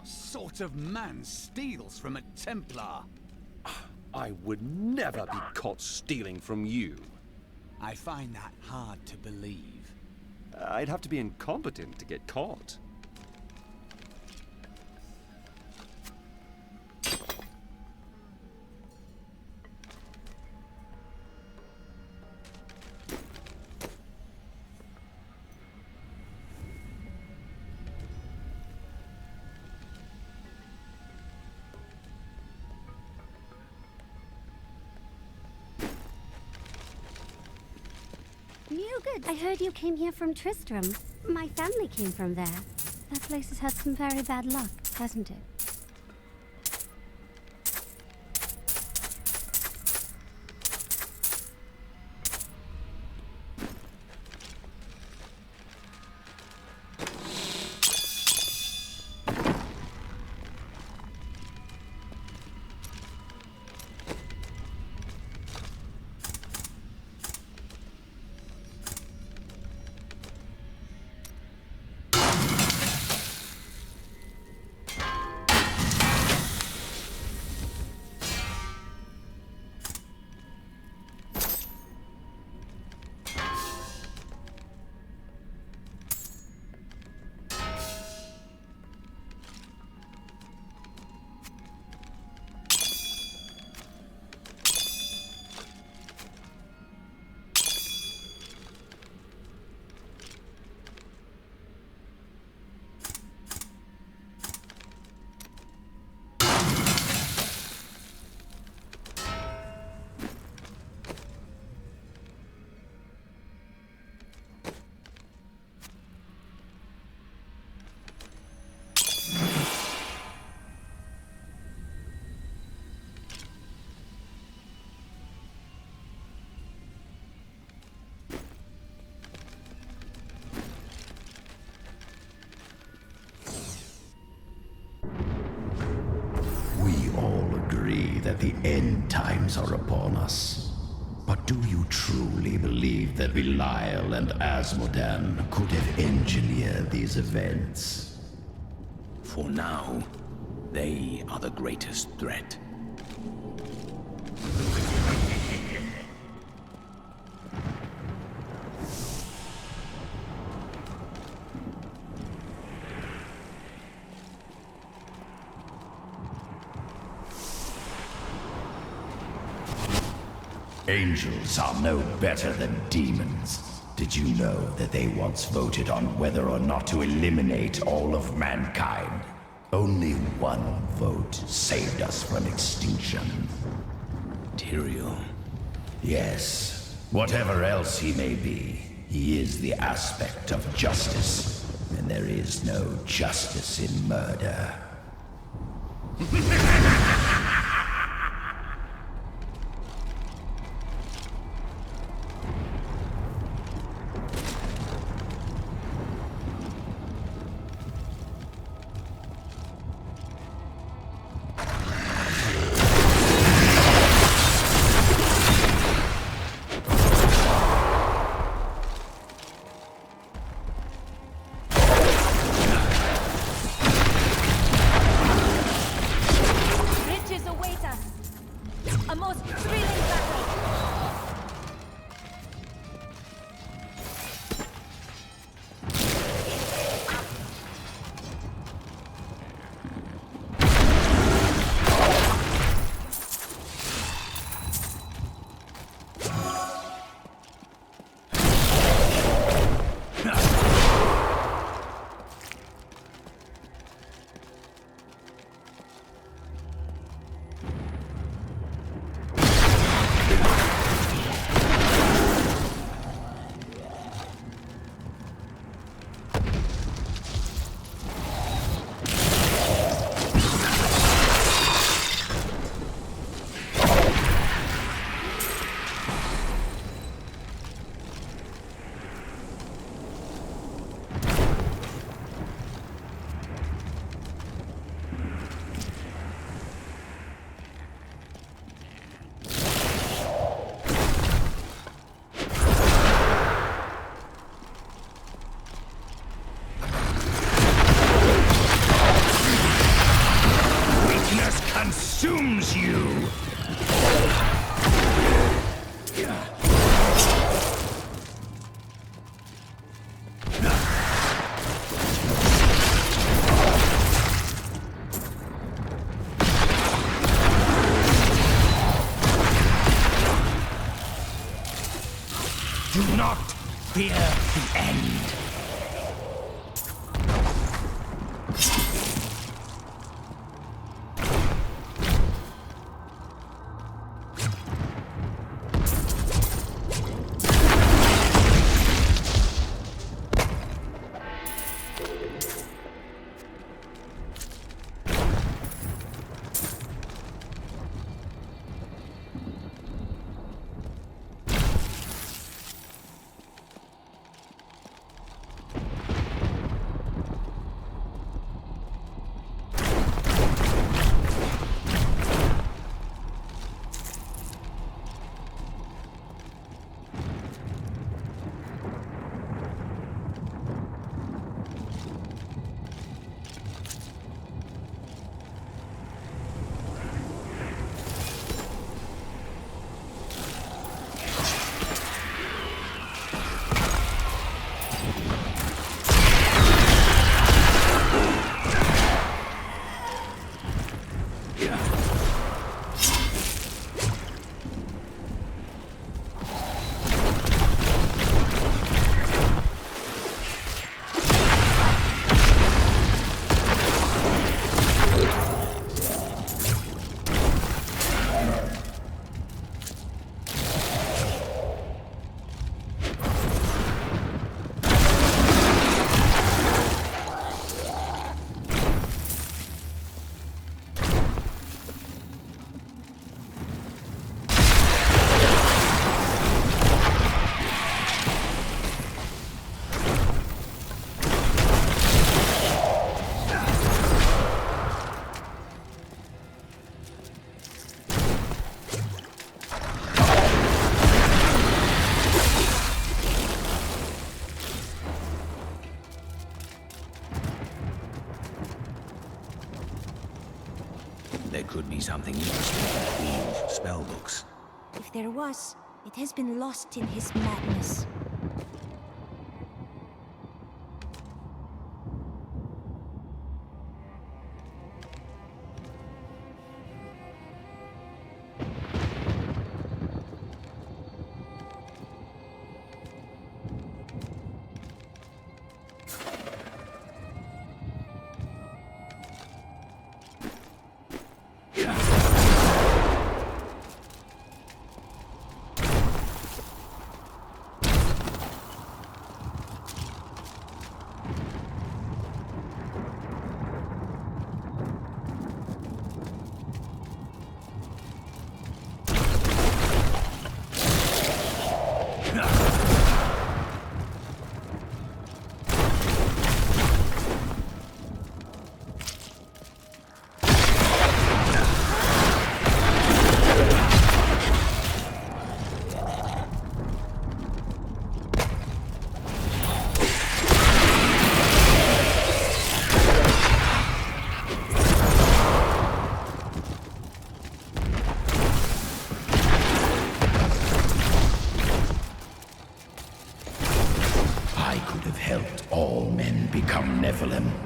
sort of man steals from a Templar? I would never be caught stealing from you. I find that hard to believe. I'd have to be incompetent to get caught. I heard you came here from Tristram. My family came from there. That place has had some very bad luck, hasn't it? That the end times are upon us. But do you truly believe that Belial and Asmodan could have engineered these events? For now, they are the greatest threat. Angels are no better than demons. Did you know that they once voted on whether or not to eliminate all of mankind? Only one vote saved us from extinction. Tyrael. Yes. Whatever else he may be, he is the aspect of justice. And there is no justice in murder. Do not fear the end. There could be something interesting in the Queen's spellbooks. If there was, it has been lost in his madness.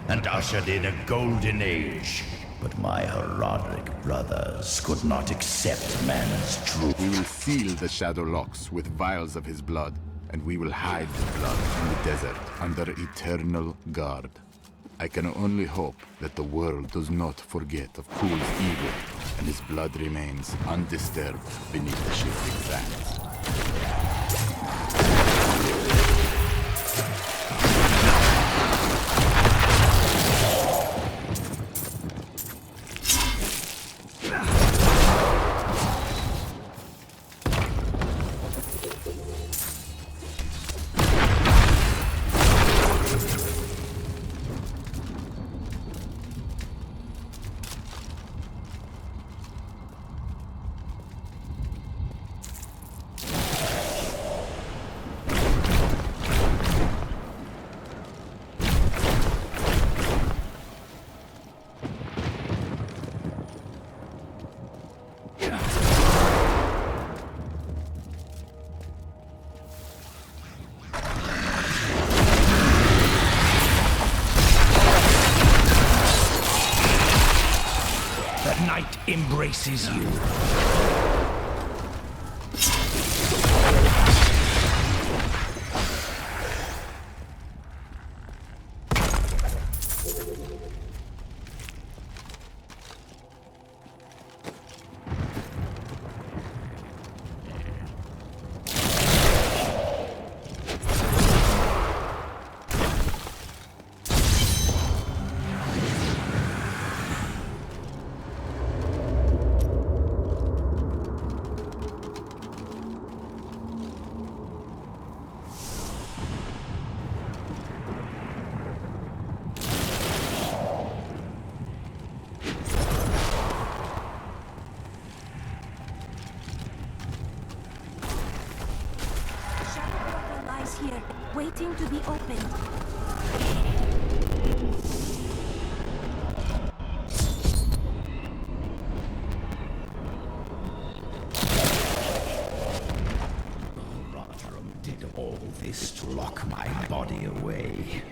And ushered in a golden age. But my Herodic brothers could not accept man's truth. We will seal the shadow locks with vials of his blood, and we will hide the blood in the desert under eternal guard. I can only hope that the world does not forget of Kul's evil, and his blood remains undisturbed beneath the shifting sands. Embraces you. there, waiting to be opened. Did all this to lock my body away.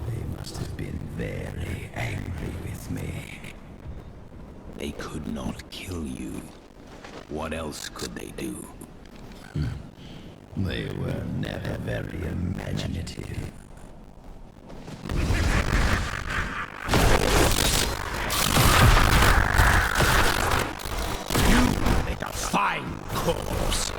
They must have been very angry with me. They could not kill you. What else could they do? They were never very imaginative. You make a fine corpse.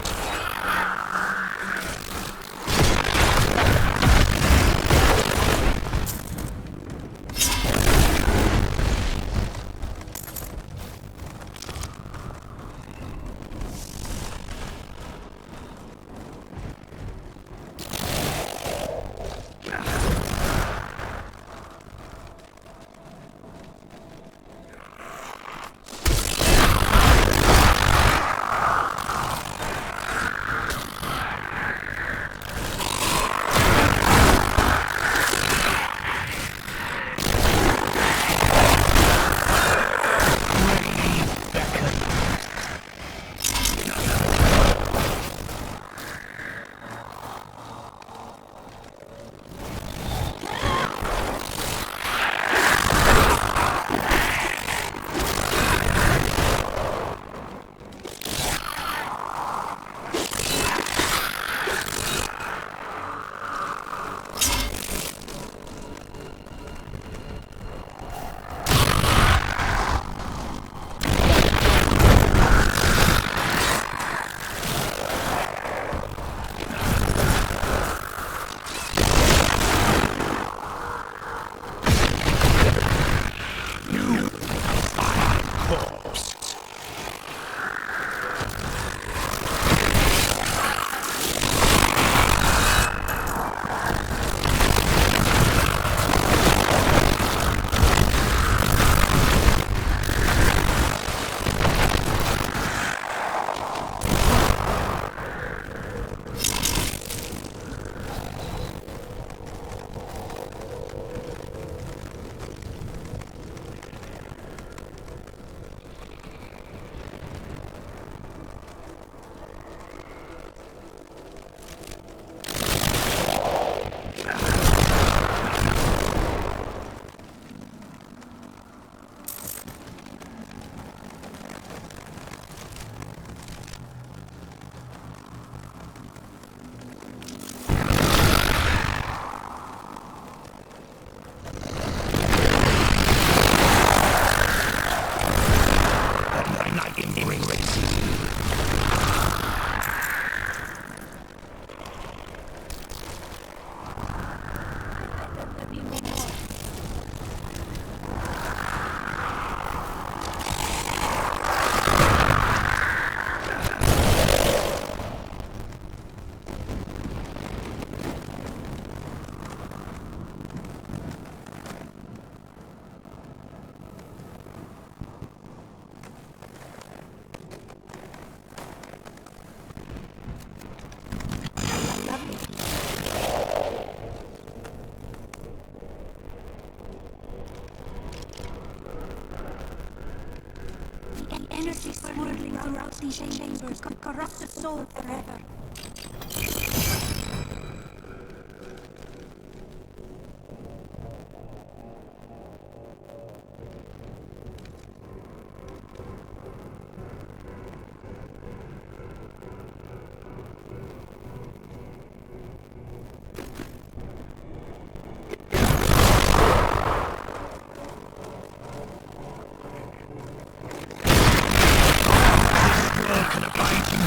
Energy swirling throughout these chambers could corrupt the soul forever.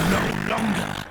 No longer.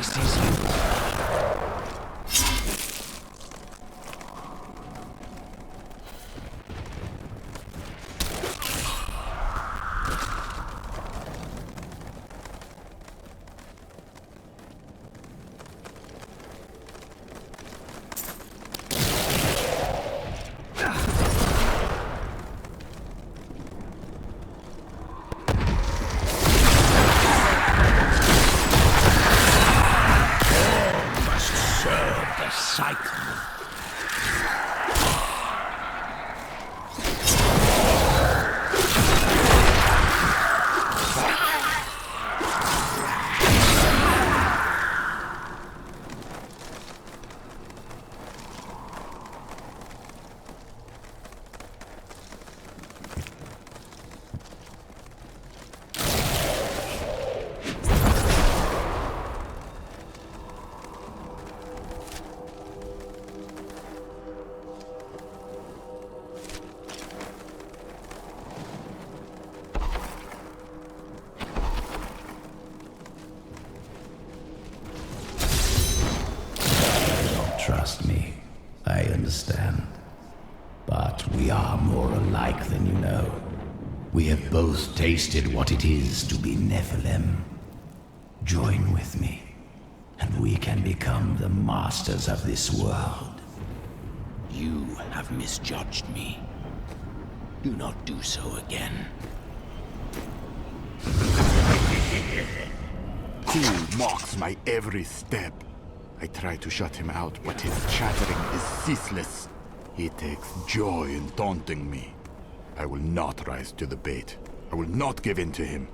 faces you. Trust me, I understand. But we are more alike than you know. We have both tasted what it is to be Nephilim. Join with me, and we can become the masters of this world. You have misjudged me. Do not do so again. He mocks my every step. I try to shut him out, but his chattering is ceaseless. He takes joy in taunting me. I will not rise to the bait. I will not give in to him.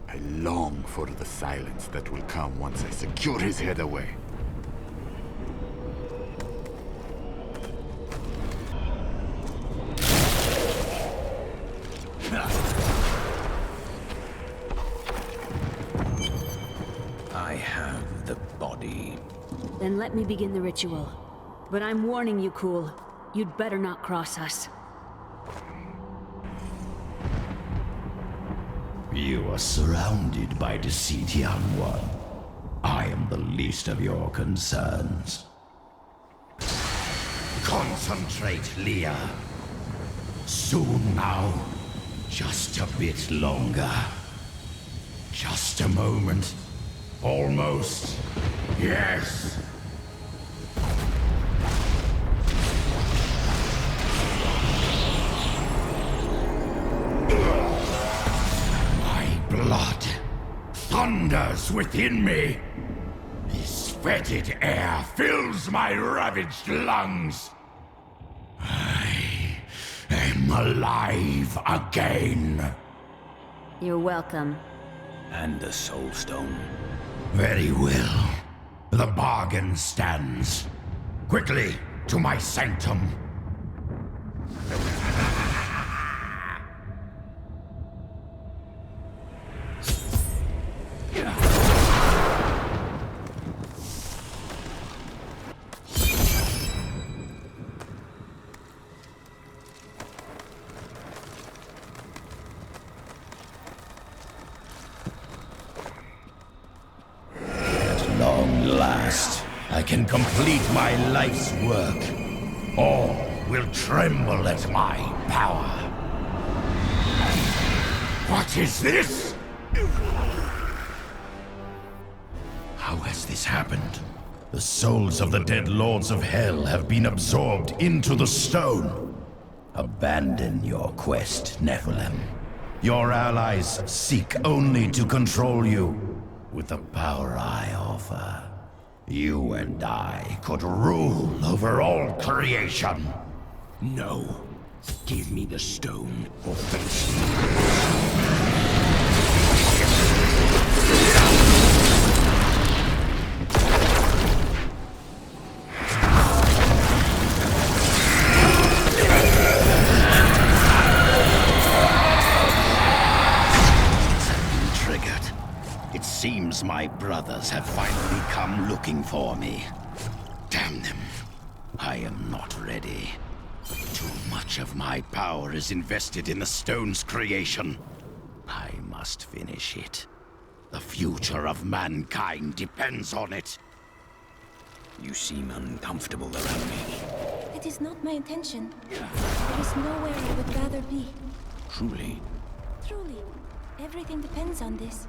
I long for the silence that will come once I secure his head away. I have the body. Then let me begin the ritual. But I'm warning you, Cool. You'd better not cross us. You are surrounded by deceit, young one. I am the least of your concerns. Concentrate, Leah. Soon now. Just a bit longer. Just a moment. Almost. Yes. My blood thunders within me. This fetid air fills my ravaged lungs. I am alive again. You're welcome. And the Soul Stone. Very well. The bargain stands. Quickly, to my sanctum. I can complete my life's work. All will tremble at my power. What is this? How has this happened? The souls of the dead lords of hell have been absorbed into the stone. Abandon your quest, Nephilim. Your allies seek only to control you. With the power I offer, you and I could rule over all creation. No. Give me the stone or face me. Seems my brothers have finally come looking for me. Damn them. I am not ready. Too much of my power is invested in the stone's creation. I must finish it. The future of mankind depends on it. You seem uncomfortable around me. It is not my intention. There is nowhere I would rather be. Truly. Truly. Everything depends on this.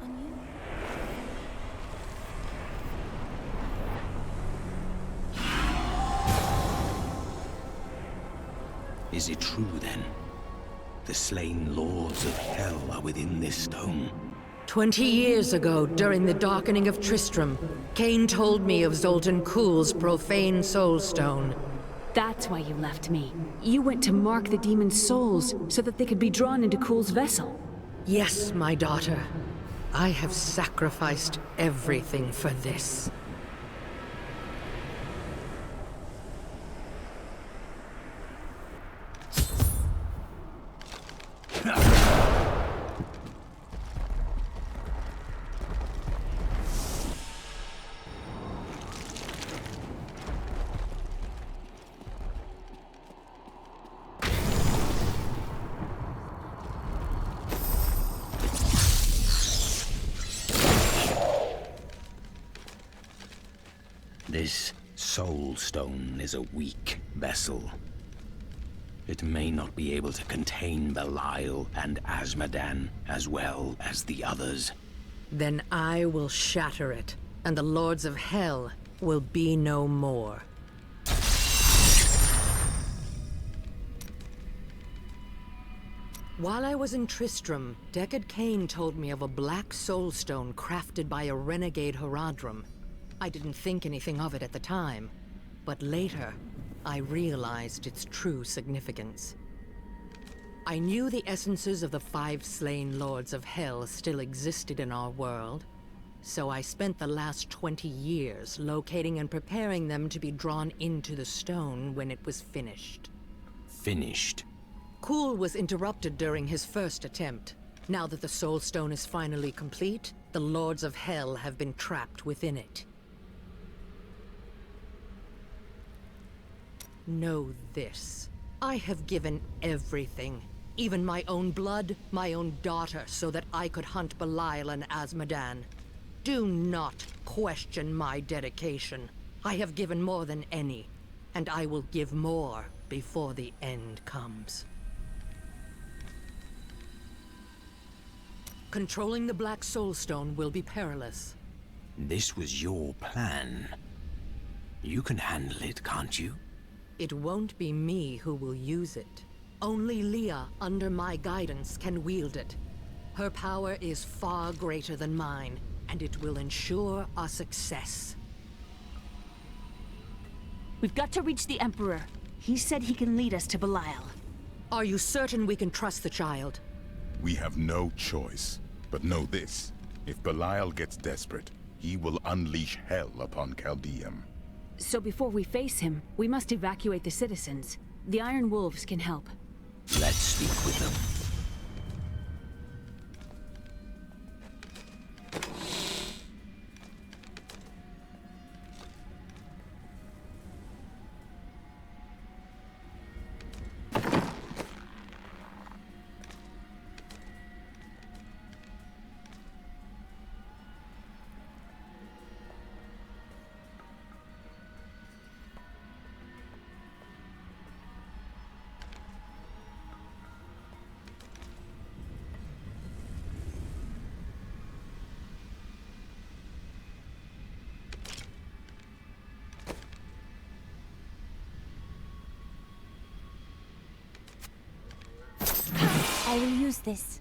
On you. Is it true, then? The slain lords of hell are within this stone? 20 years ago, during the darkening of Tristram, Cain told me of Zoltan Kuhl's profane soul stone. That's why you left me. You went to mark the demon's souls so that they could be drawn into Kuhl's vessel. Yes, my daughter. I have sacrificed everything for this. This soul stone is a weak vessel. It may not be able to contain Belial and Azmodan as well as the others. Then I will shatter it, and the lords of hell will be no more. While I was in Tristram, Deckard Cain told me of a black soulstone crafted by a renegade Haradrim. I didn't think anything of it at the time, but later, I realized its true significance. I knew the essences of the 5 slain lords of hell still existed in our world, so I spent the last 20 years locating and preparing them to be drawn into the stone when it was finished. Finished? Kuhl was interrupted during his first attempt. Now that the soul stone is finally complete, the lords of hell have been trapped within it. Know this. I have given everything, even my own blood, my own daughter, so that I could hunt Belial and Azmodan. Do not question my dedication. I have given more than any, and I will give more before the end comes. Controlling the Black Soulstone will be perilous. This was your plan. You can handle it, can't you? It won't be me who will use it. Only Leah, under my guidance, can wield it. Her power is far greater than mine, and it will ensure our success. We've got to reach the Emperor. He said he can lead us to Belial. Are you certain we can trust the child? We have no choice. But know this, if Belial gets desperate, he will unleash hell upon Chaldeum. So before we face him, we must evacuate the citizens. The Iron Wolves can help. Let's speak with them. I will use this.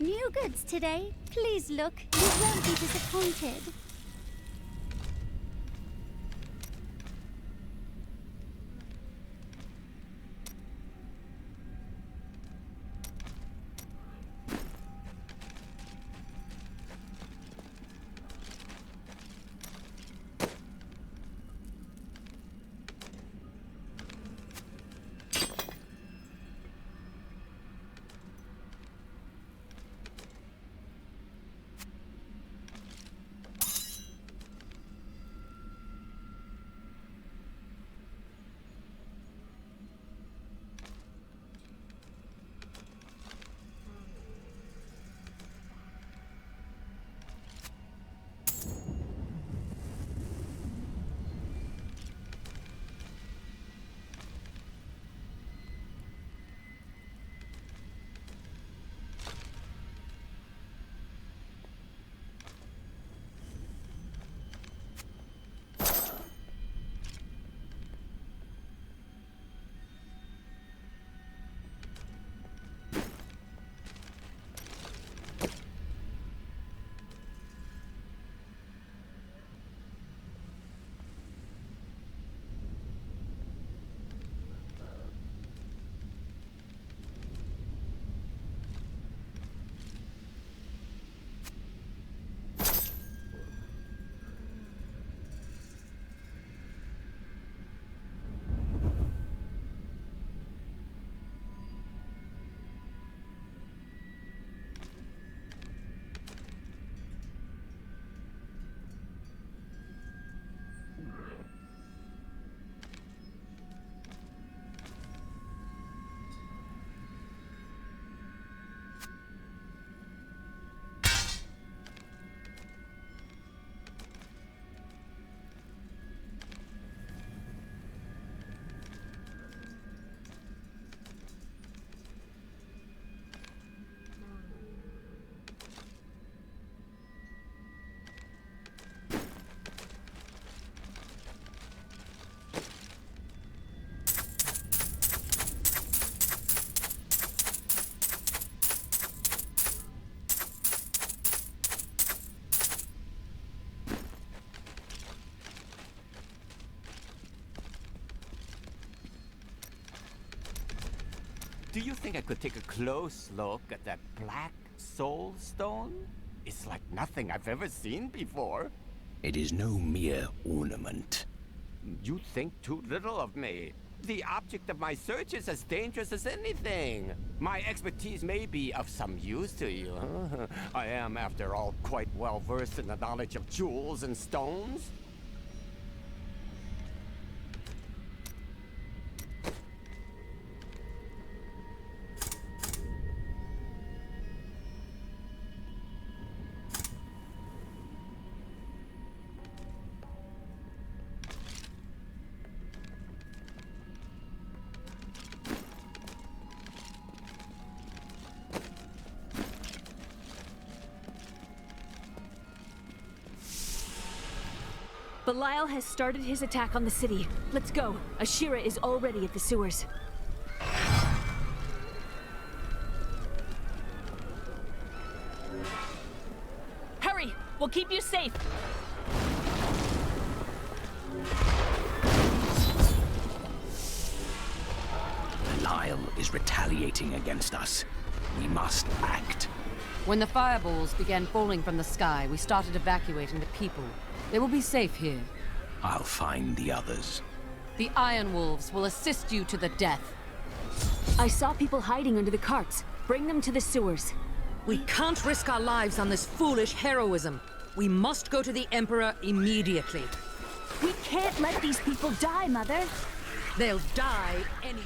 New goods today. Please look. You won't be disappointed. Do you think I could take a close look at that black soul stone? It's like nothing I've ever seen before. It is no mere ornament. You think too little of me. The object of my search is as dangerous as anything. My expertise may be of some use to you. I am, after all, quite well versed in the knowledge of jewels and stones. Belial has started his attack on the city. Let's go. Ashira is already at the sewers. Hurry! We'll keep you safe! Belial is retaliating against us. We must act. When the fireballs began falling from the sky, we started evacuating the people. They will be safe here. I'll find the others. The Iron Wolves will assist you to the death. I saw people hiding under the carts. Bring them to the sewers. We can't risk our lives on this foolish heroism. We must go to the Emperor immediately. We can't let these people die, Mother. They'll die anyway.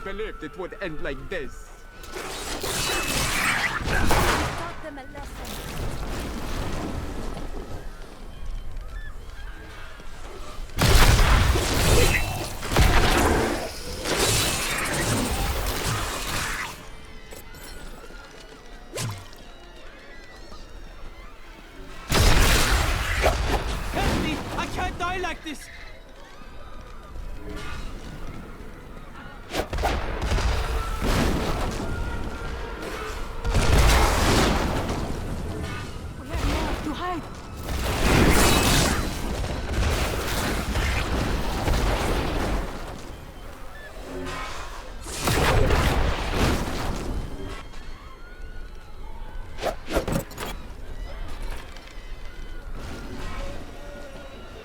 Believed it would end like this. Taught them a lesson. Help me! I can't die like this!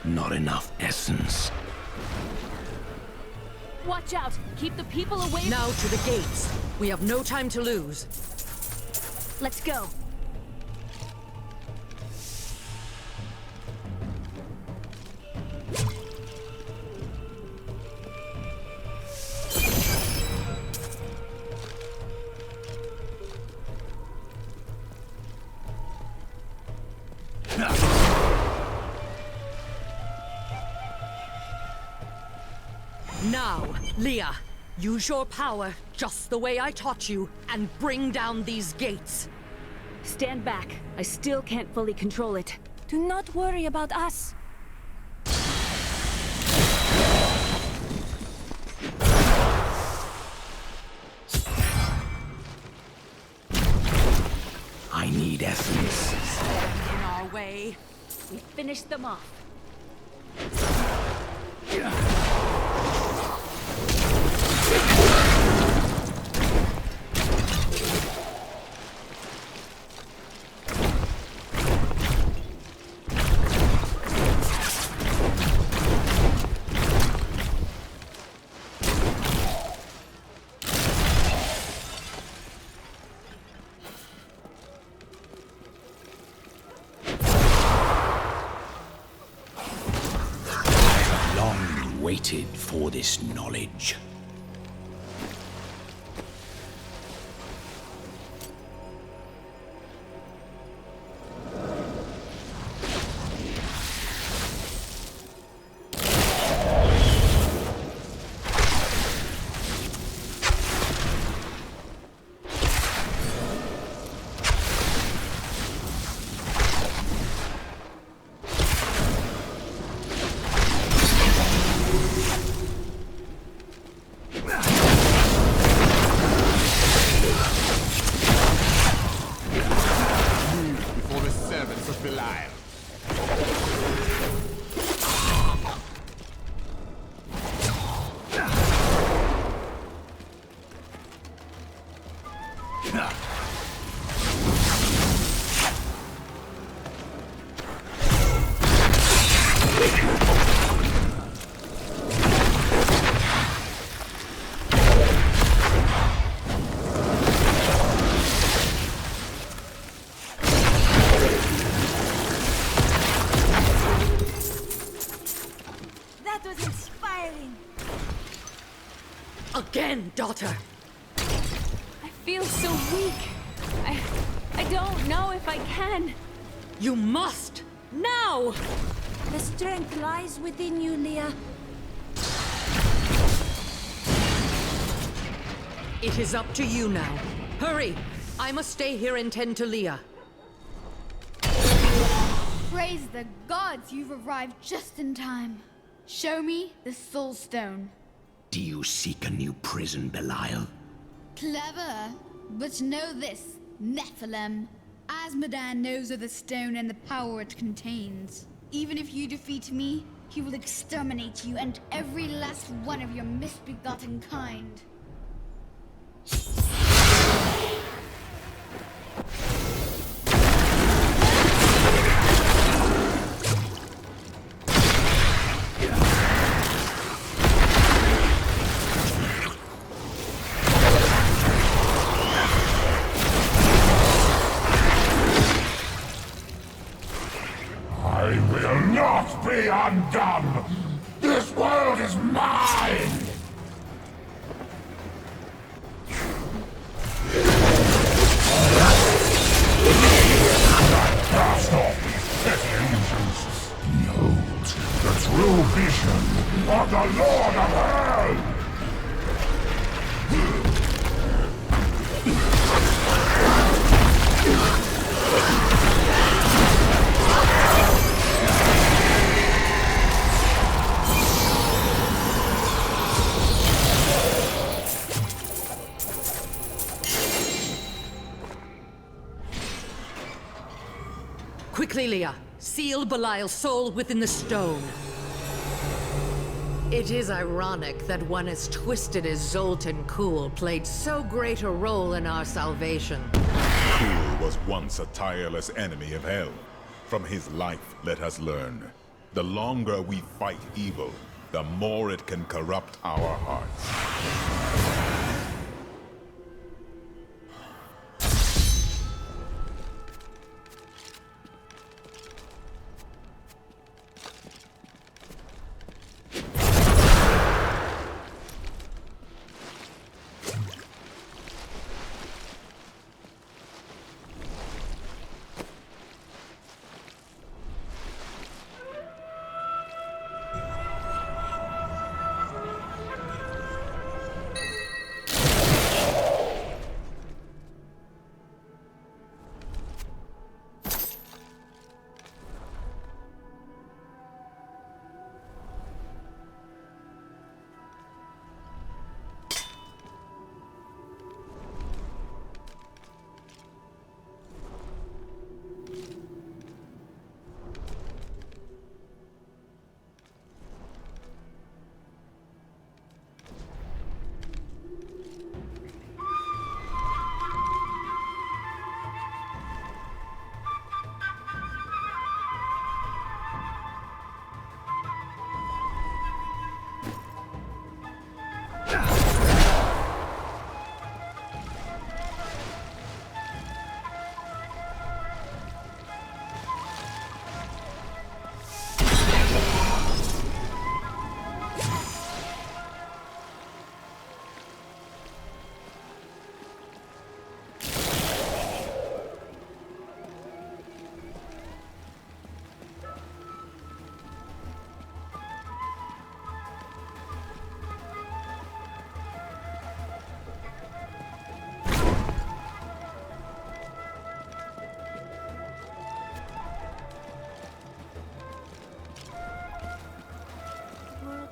Not enough essence. Watch out! Keep the people away. Now to the gates. We have no time to lose. Let's go. Now, Leah, use your power just the way I taught you and bring down these gates. Stand back. I still can't fully control it. Do not worry about us. I need essence. In our way. We finished them off. Waited for this knowledge. Belial. That was inspiring. Again, daughter! I feel so weak. I don't know if I can. You must! Now! The strength lies within you, Leah. It is up to you now. Hurry! I must stay here and tend to Leah. Praise the gods, you've arrived just in time. Show me the Soul Stone. Do you seek a new prison, Belial? Clever, but know this, Nephilim. Azmodan knows of the stone and the power it contains. Even if you defeat me, he will exterminate you and every last one of your misbegotten kind. I will not be undone! This world is mine! Cast off petty illusions. Behold the true vision of the Lord of Hell! Quickly, Leah. Seal Belial's soul within the stone. It is ironic that one as twisted as Zoltan Kuhl played so great a role in our salvation. Kuhl was once a tireless enemy of hell. From his life, let us learn. The longer we fight evil, the more it can corrupt our hearts.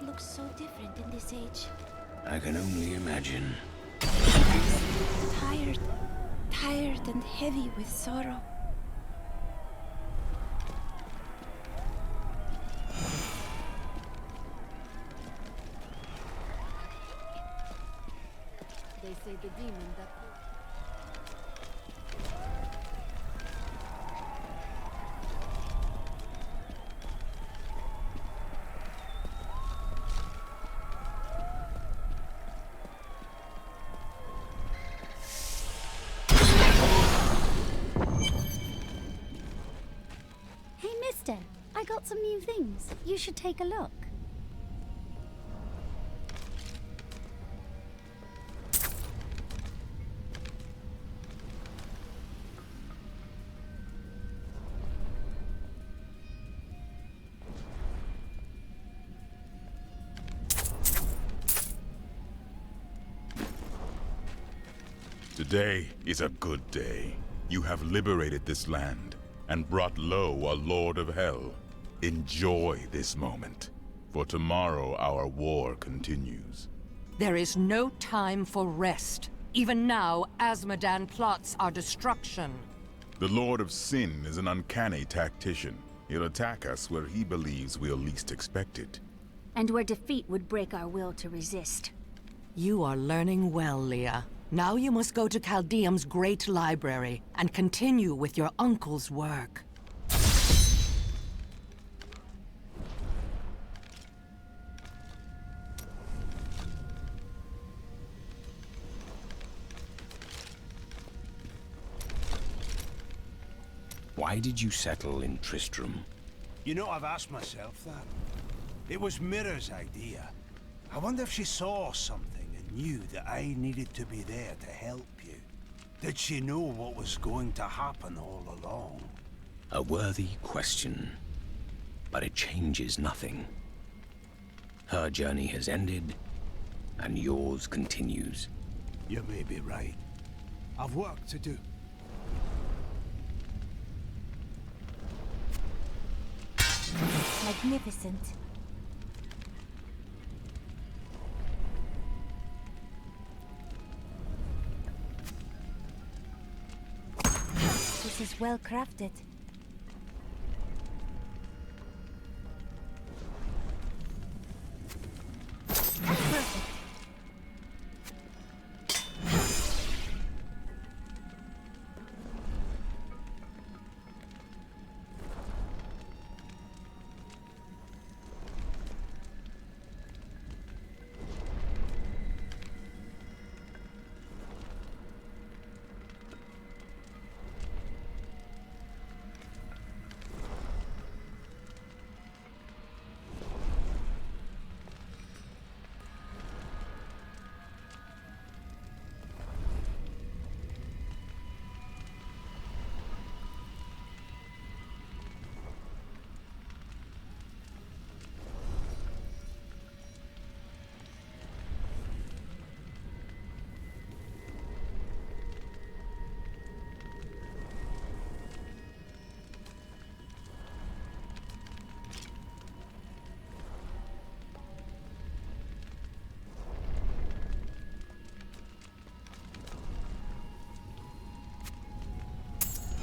Looks so different in this age. I can only imagine. Tired and heavy with sorrow. say the demon that... Hey, mister, I got some new things. You should take a look. Today is a good day. You have liberated this land and brought low a lord of hell. Enjoy this moment, for tomorrow our war continues. There is no time for rest. Even now, Azmodan plots our destruction. The Lord of Sin is an uncanny tactician. He'll attack us where he believes we'll least expect it. And where defeat would break our will to resist. You are learning well, Leah. Now you must go to Caldeum's great library and continue with your uncle's work. Why did you settle in Tristram? You know, I've asked myself that. It was Mirror's idea. I wonder if she saw something and knew that I needed to be there to help you. Did she know what was going to happen all along? A worthy question, but it changes nothing. Her journey has ended, and yours continues. You may be right. I've work to do. Magnificent. This is well crafted. Perfect.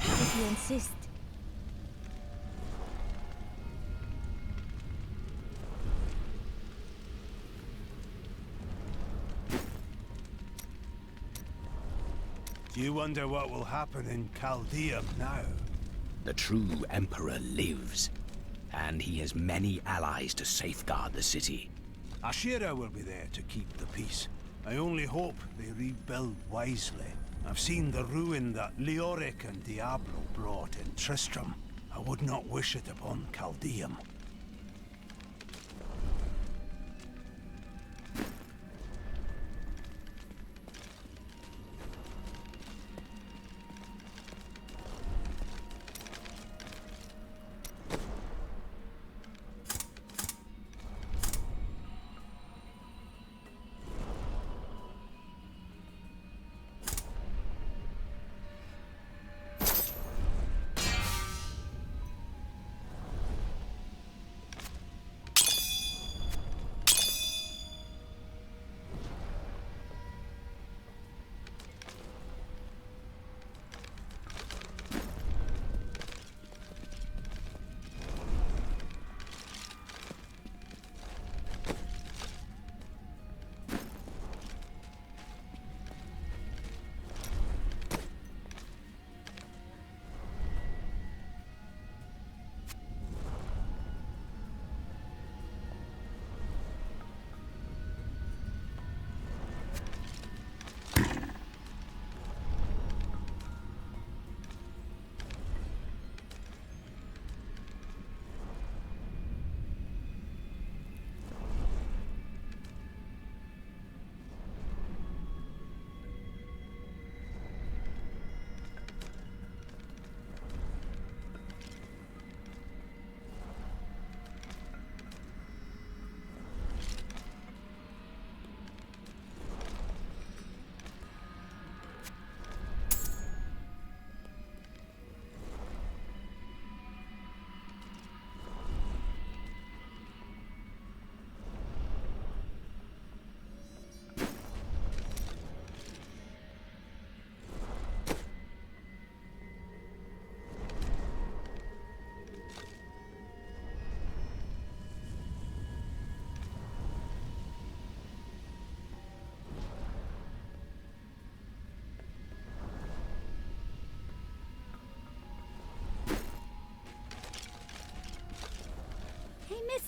If you insist. Do you wonder what will happen in Caldeum now? The true Emperor lives, and he has many allies to safeguard the city. Ashira will be there to keep the peace. I only hope they rebuild wisely. I've seen the ruin that Leoric and Diablo brought in Tristram. I would not wish it upon Caldeum.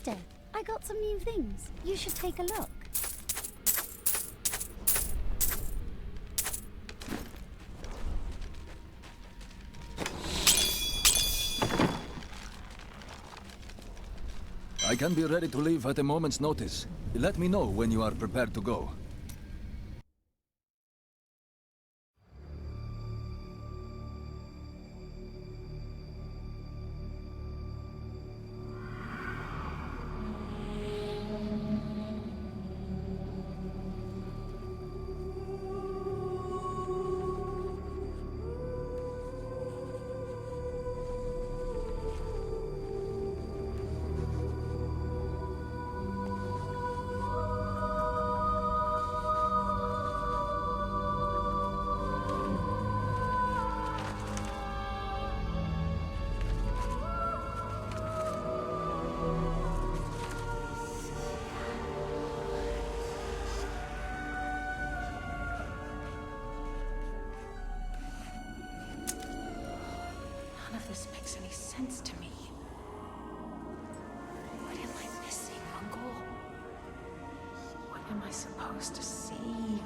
Master, I got some new things. You should take a look. I can be ready to leave at a moment's notice. Let me know when you are prepared to go. None of this makes any sense to me. What am I missing, Uncle? What am I supposed to see?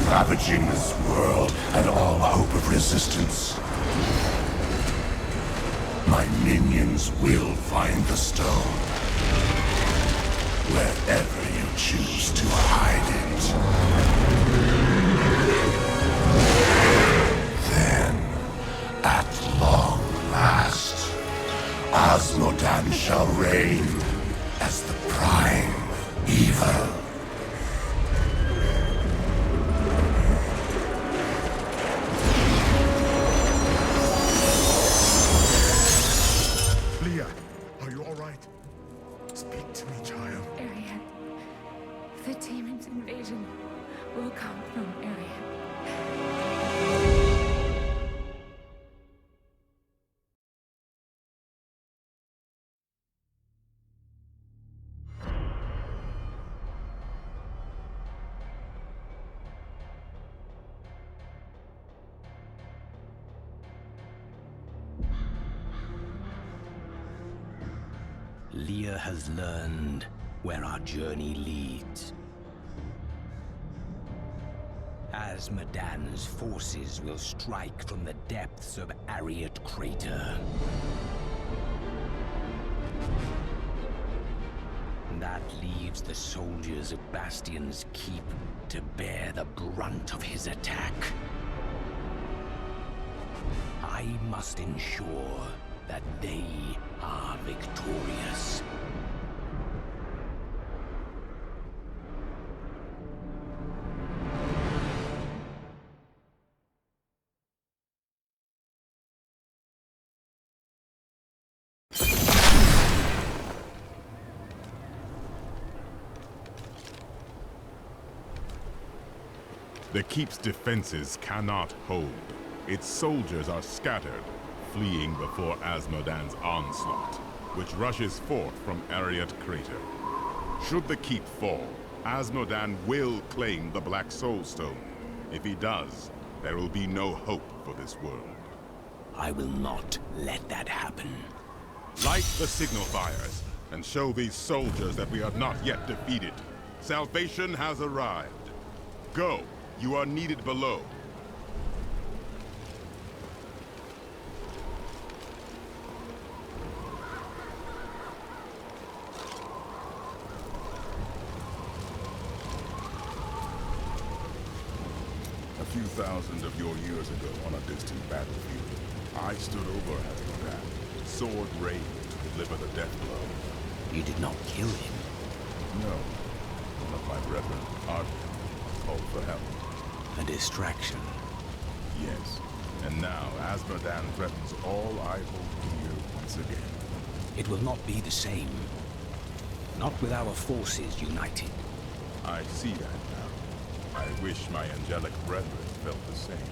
Ravaging this world and all hope of resistance. My minions will find the stone, wherever you choose to hide it. Then, at long last, Asmodan shall reign as the prime evil. Leah has learned where our journey leads. Asmodan's forces will strike from the depths of Ariat Crater. That leaves the soldiers of Bastion's Keep to bear the brunt of his attack. I must ensure that they are victorious. The Keep's defenses cannot hold. Its soldiers are scattered, fleeing before Asmodan's onslaught, which rushes forth from Ariat Crater. Should the Keep fall, Asmodan will claim the Black Soul Stone. If he does, there will be no hope for this world. I will not let that happen. Light the signal fires, and show these soldiers that we are not yet defeated. Salvation has arrived. Go, you are needed below. A few thousand of your years ago on a distant battlefield, I stood over Asmodan, sword raised to deliver the death blow. You did not kill him? No. One of my brethren, Arden, called for help. A distraction? Yes. And now Asmodan threatens all I hold dear once again. It will not be the same. Not with our forces united. I see that now. I wish my angelic brethren felt the same.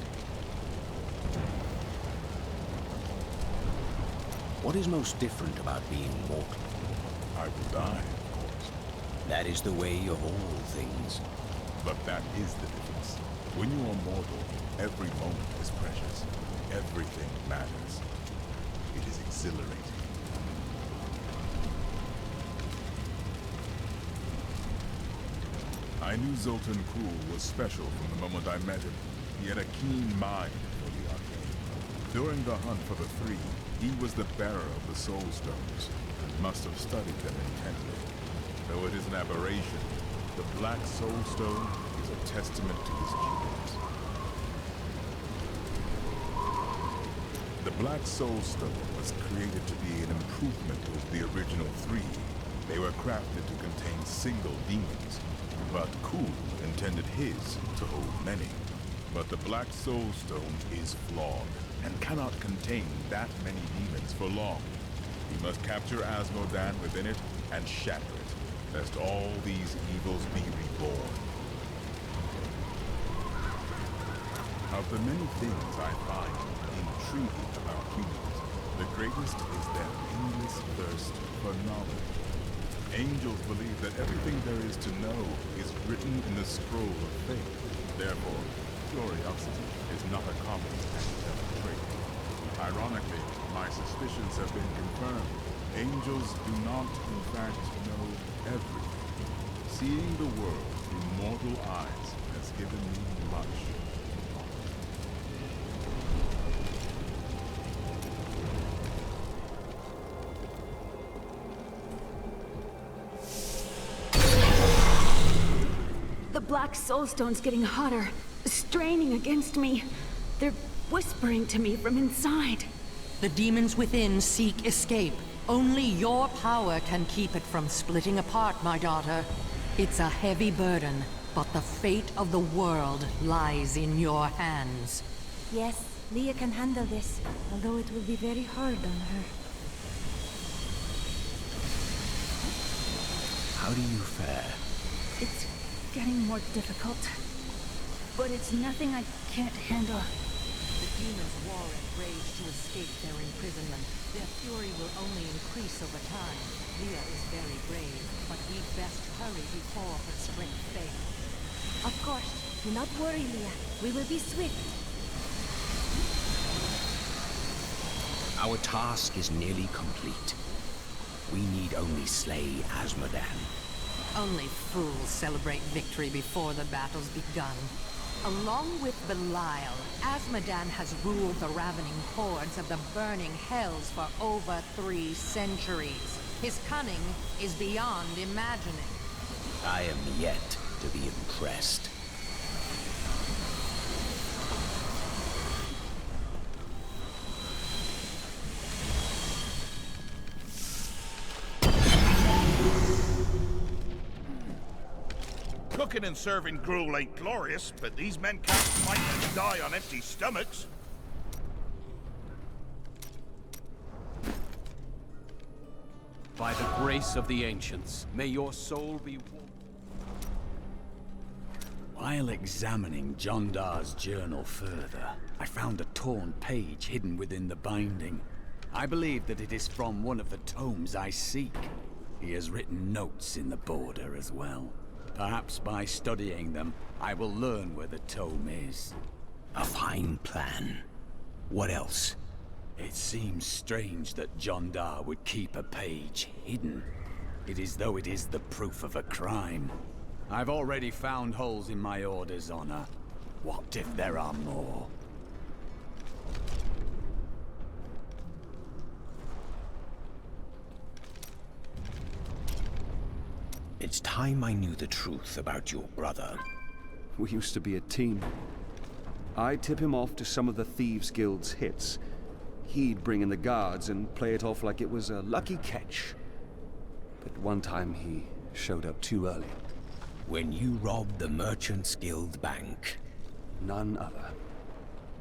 What is most different about being mortal? I will die, of course. That is the way of all things. But that is the difference. When you are mortal, every moment is precious. Everything matters. It is exhilarating. I knew Zoltan Kuhl was special from the moment I met him. He had a keen mind for the arcane. During the hunt for the Three, he was the bearer of the Soul Stones, and must have studied them intently. Though it is an aberration, the Black Soul Stone is a testament to his genius. The Black Soul Stone was created to be an improvement over the original Three. They were crafted to contain single demons, but Kuhl intended his to hold many. But the Black Soul Stone is flawed, and cannot contain that many demons for long. He must capture Asmodan within it and shatter it, lest all these evils be reborn. Of the many things I find intriguing about humans, the greatest is their endless thirst for knowledge. Angels believe that everything there is to know is written in the scroll of fate. Therefore, curiosity is not a common angelic trait. Ironically, my suspicions have been confirmed. Angels do not, in fact, know everything. Seeing the world through mortal eyes has given me much. The Black Soulstone's getting hotter, straining against me. They're whispering to me from inside. The demons within seek escape. Only your power can keep it from splitting apart, my daughter. It's a heavy burden, but the fate of the world lies in your hands. Yes, Leah can handle this, although it will be very hard on her. How do you fare? It's getting more difficult, but it's nothing I can't handle. The demons war and rage to escape their imprisonment. Their fury will only increase over time. Leah is very brave, but we'd best hurry before her strength fails. Of course. Do not worry, Leah. We will be swift. Our task is nearly complete. We need only slay Asmodan. Only fools celebrate victory before the battle's begun. Along with Belial, Asmodan has ruled the ravening hordes of the burning hells for over 3 centuries. His cunning is beyond imagining. I am yet to be impressed. Cooking and serving gruel ain't glorious, but these men can't fight and die on empty stomachs. By the grace of the ancients, may your soul be... While examining Jondar's journal further, I found a torn page hidden within the binding. I believe that it is from one of the tomes I seek. He has written notes in the border as well. Perhaps by studying them, I will learn where the tome is. A fine plan. What else? It seems strange that Jondar would keep a page hidden. It is though it is the proof of a crime. I've already found holes in my order's honor. What if there are more? It's time I knew the truth about your brother. We used to be a team. I'd tip him off to some of the Thieves Guild's hits. He'd bring in the guards and play it off like it was a lucky catch. But one time he showed up too early. When you robbed the Merchants Guild bank. None other.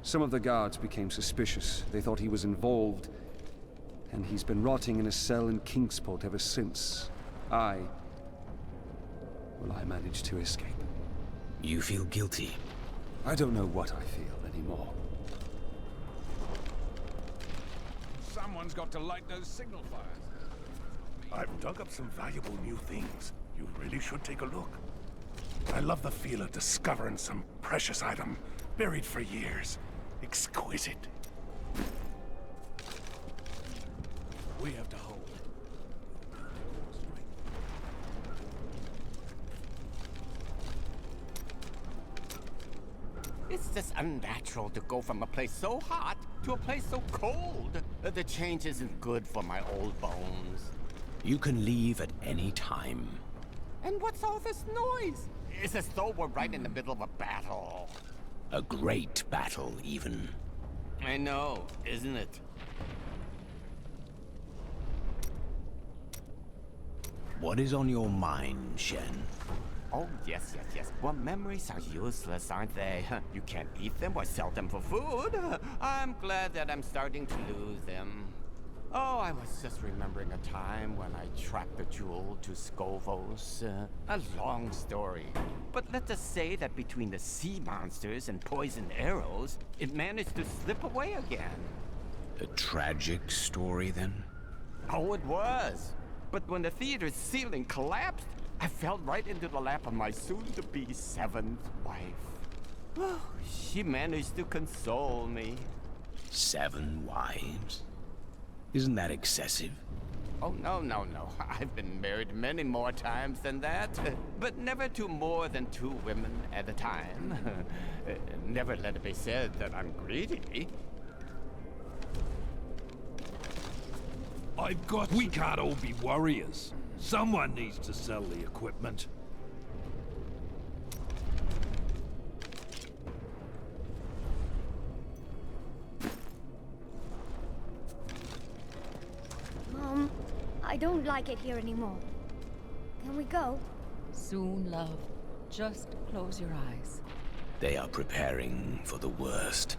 Some of the guards became suspicious. They thought he was involved. And he's been rotting in a cell in Kingsport ever since. I managed to escape. You feel guilty? I don't know what I feel anymore. Someone's got to light those signal fires. I've dug up some valuable new things. You really should take a look. I love the feel of discovering some precious item buried for years. Exquisite. We have to hold. It's just unnatural to go from a place so hot to a place so cold. The change isn't good for my old bones. You can leave at any time. And what's all this noise? It's as though we're right in the middle of a battle. A great battle, even. I know, isn't it? What is on your mind, Shen? Oh, yes. Well, memories are useless, aren't they? You can't eat them or sell them for food. I'm glad that I'm starting to lose them. Oh, I was just remembering a time when I tracked the jewel to Skovos. A long story. But let's just say that between the sea monsters and poisoned arrows, it managed to slip away again. A tragic story, then? Oh, it was. But when the theater's ceiling collapsed, I fell right into the lap of my soon-to-be 7th wife. Oh, she managed to console me. 7 wives? Isn't that excessive? Oh, no. I've been married many more times than that. But never to more than 2 women at a time. Never let it be said that I'm greedy. We can't all be warriors. Someone needs to sell the equipment. Mom, I don't like it here anymore. Can we go? Soon, love. Just close your eyes. They are preparing for the worst.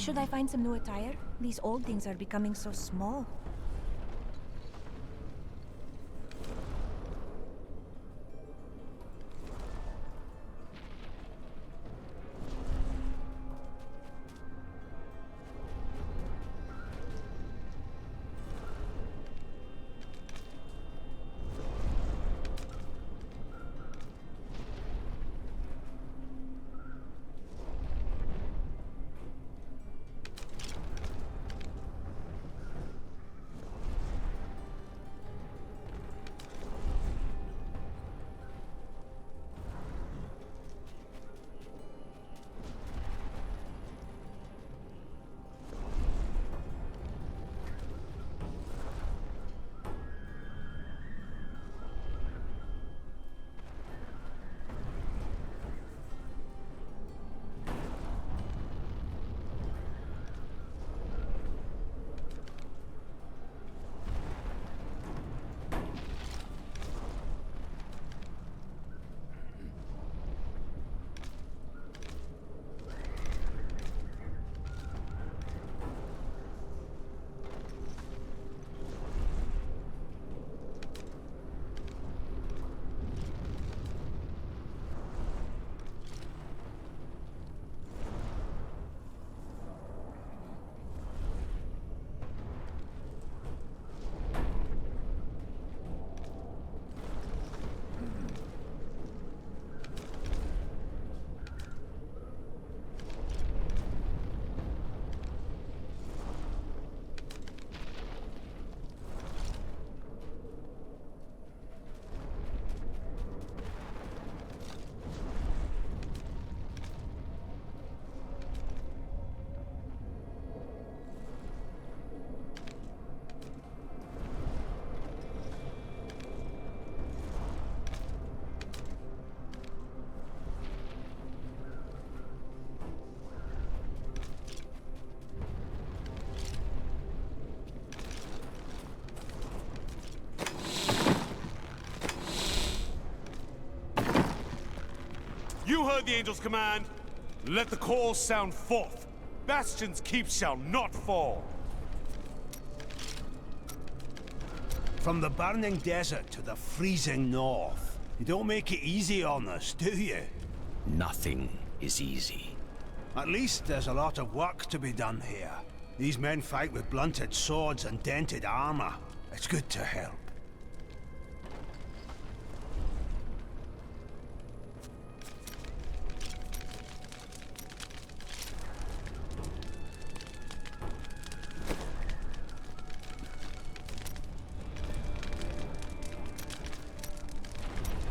Should I find some new attire? These old things are becoming so small. You heard the angel's command. Let the call sound forth. Bastion's keep shall not fall. From the burning desert to the freezing north. You don't make it easy on us, do you? Nothing is easy. At least there's a lot of work to be done here. These men fight with blunted swords and dented armor. It's good to help.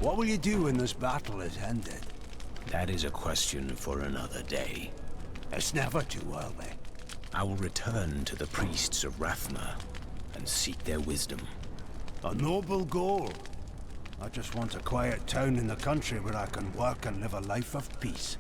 What will you do when this battle is ended? That is a question for another day. It's never too early. I will return to the priests of Rathma and seek their wisdom. A noble goal. I just want a quiet town in the country where I can work and live a life of peace.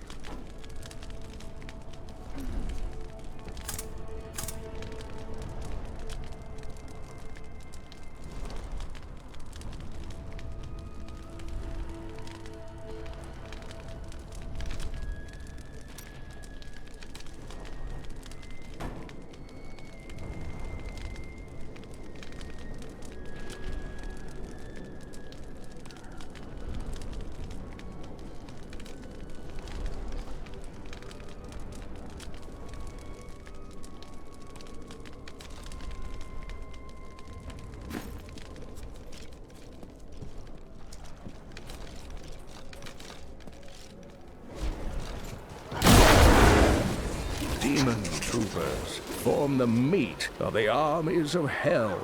Demon troopers form the meat of the armies of hell.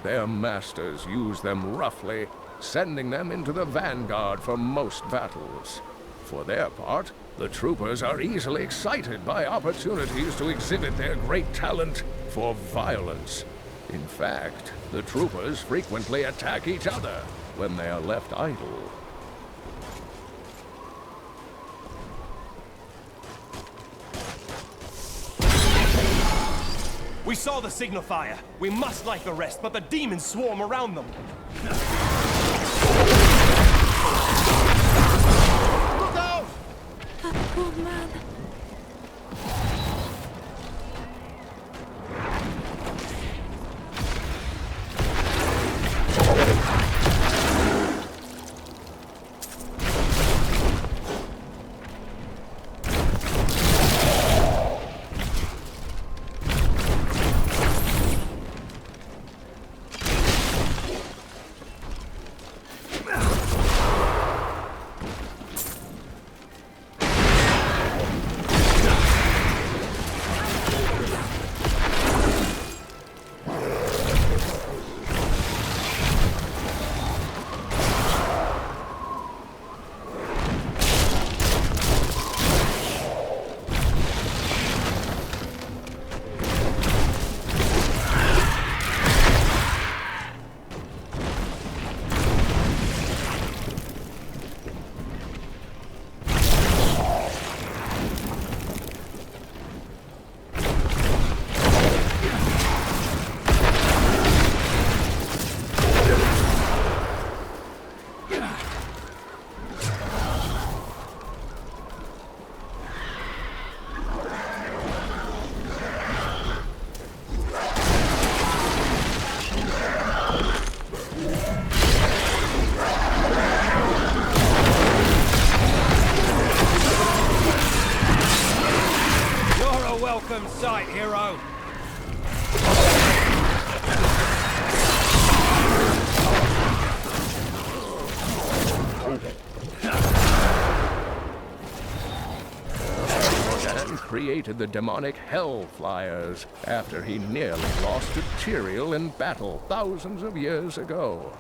Their masters use them roughly, sending them into the vanguard for most battles. For their part, the troopers are easily excited by opportunities to exhibit their great talent for violence. In fact, the troopers frequently attack each other when they are left idle. We saw the signal fire. We must light the rest, but the demons swarm around them. Look out! Oh, man. welcome sight, hero. And created the demonic Hellflyers after he nearly lost to Tyrael in battle thousands of years ago.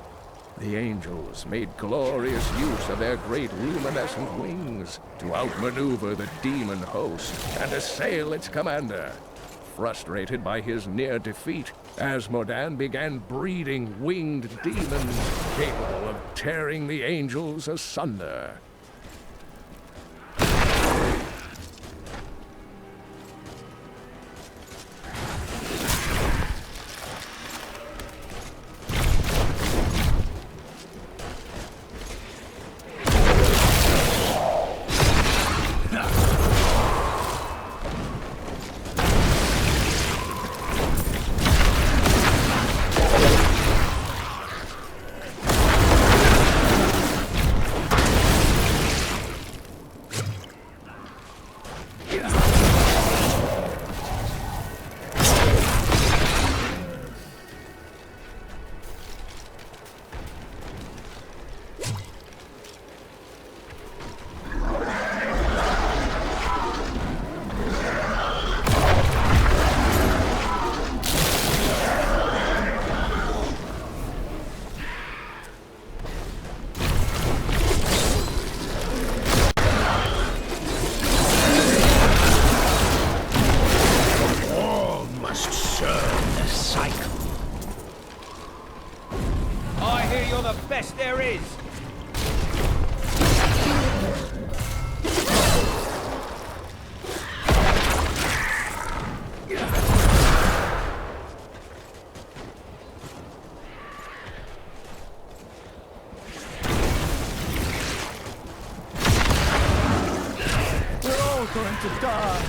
The angels made glorious use of their great luminescent wings to outmaneuver the demon host and assail its commander. Frustrated by his near defeat, Asmodan began breeding winged demons capable of tearing the angels asunder. Best there is. We're all going to die.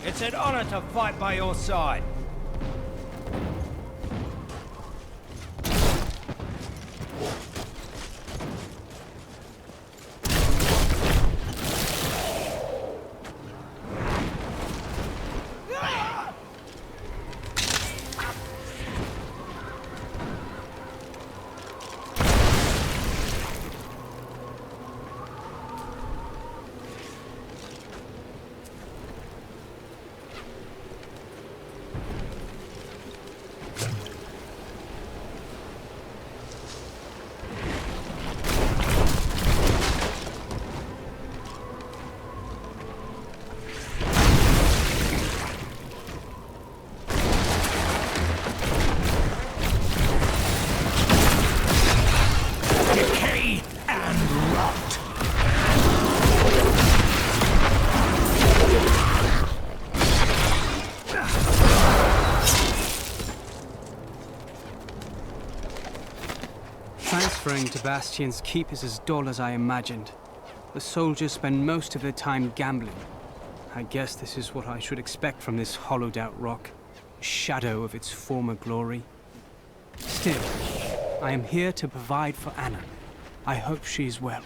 It's an honor to fight by your side. Transferring to Bastion's keep is as dull as I imagined. The soldiers spend most of their time gambling. I guess this is what I should expect from this hollowed-out rock. A shadow of its former glory. Still, I am here to provide for Anna. I hope she is well.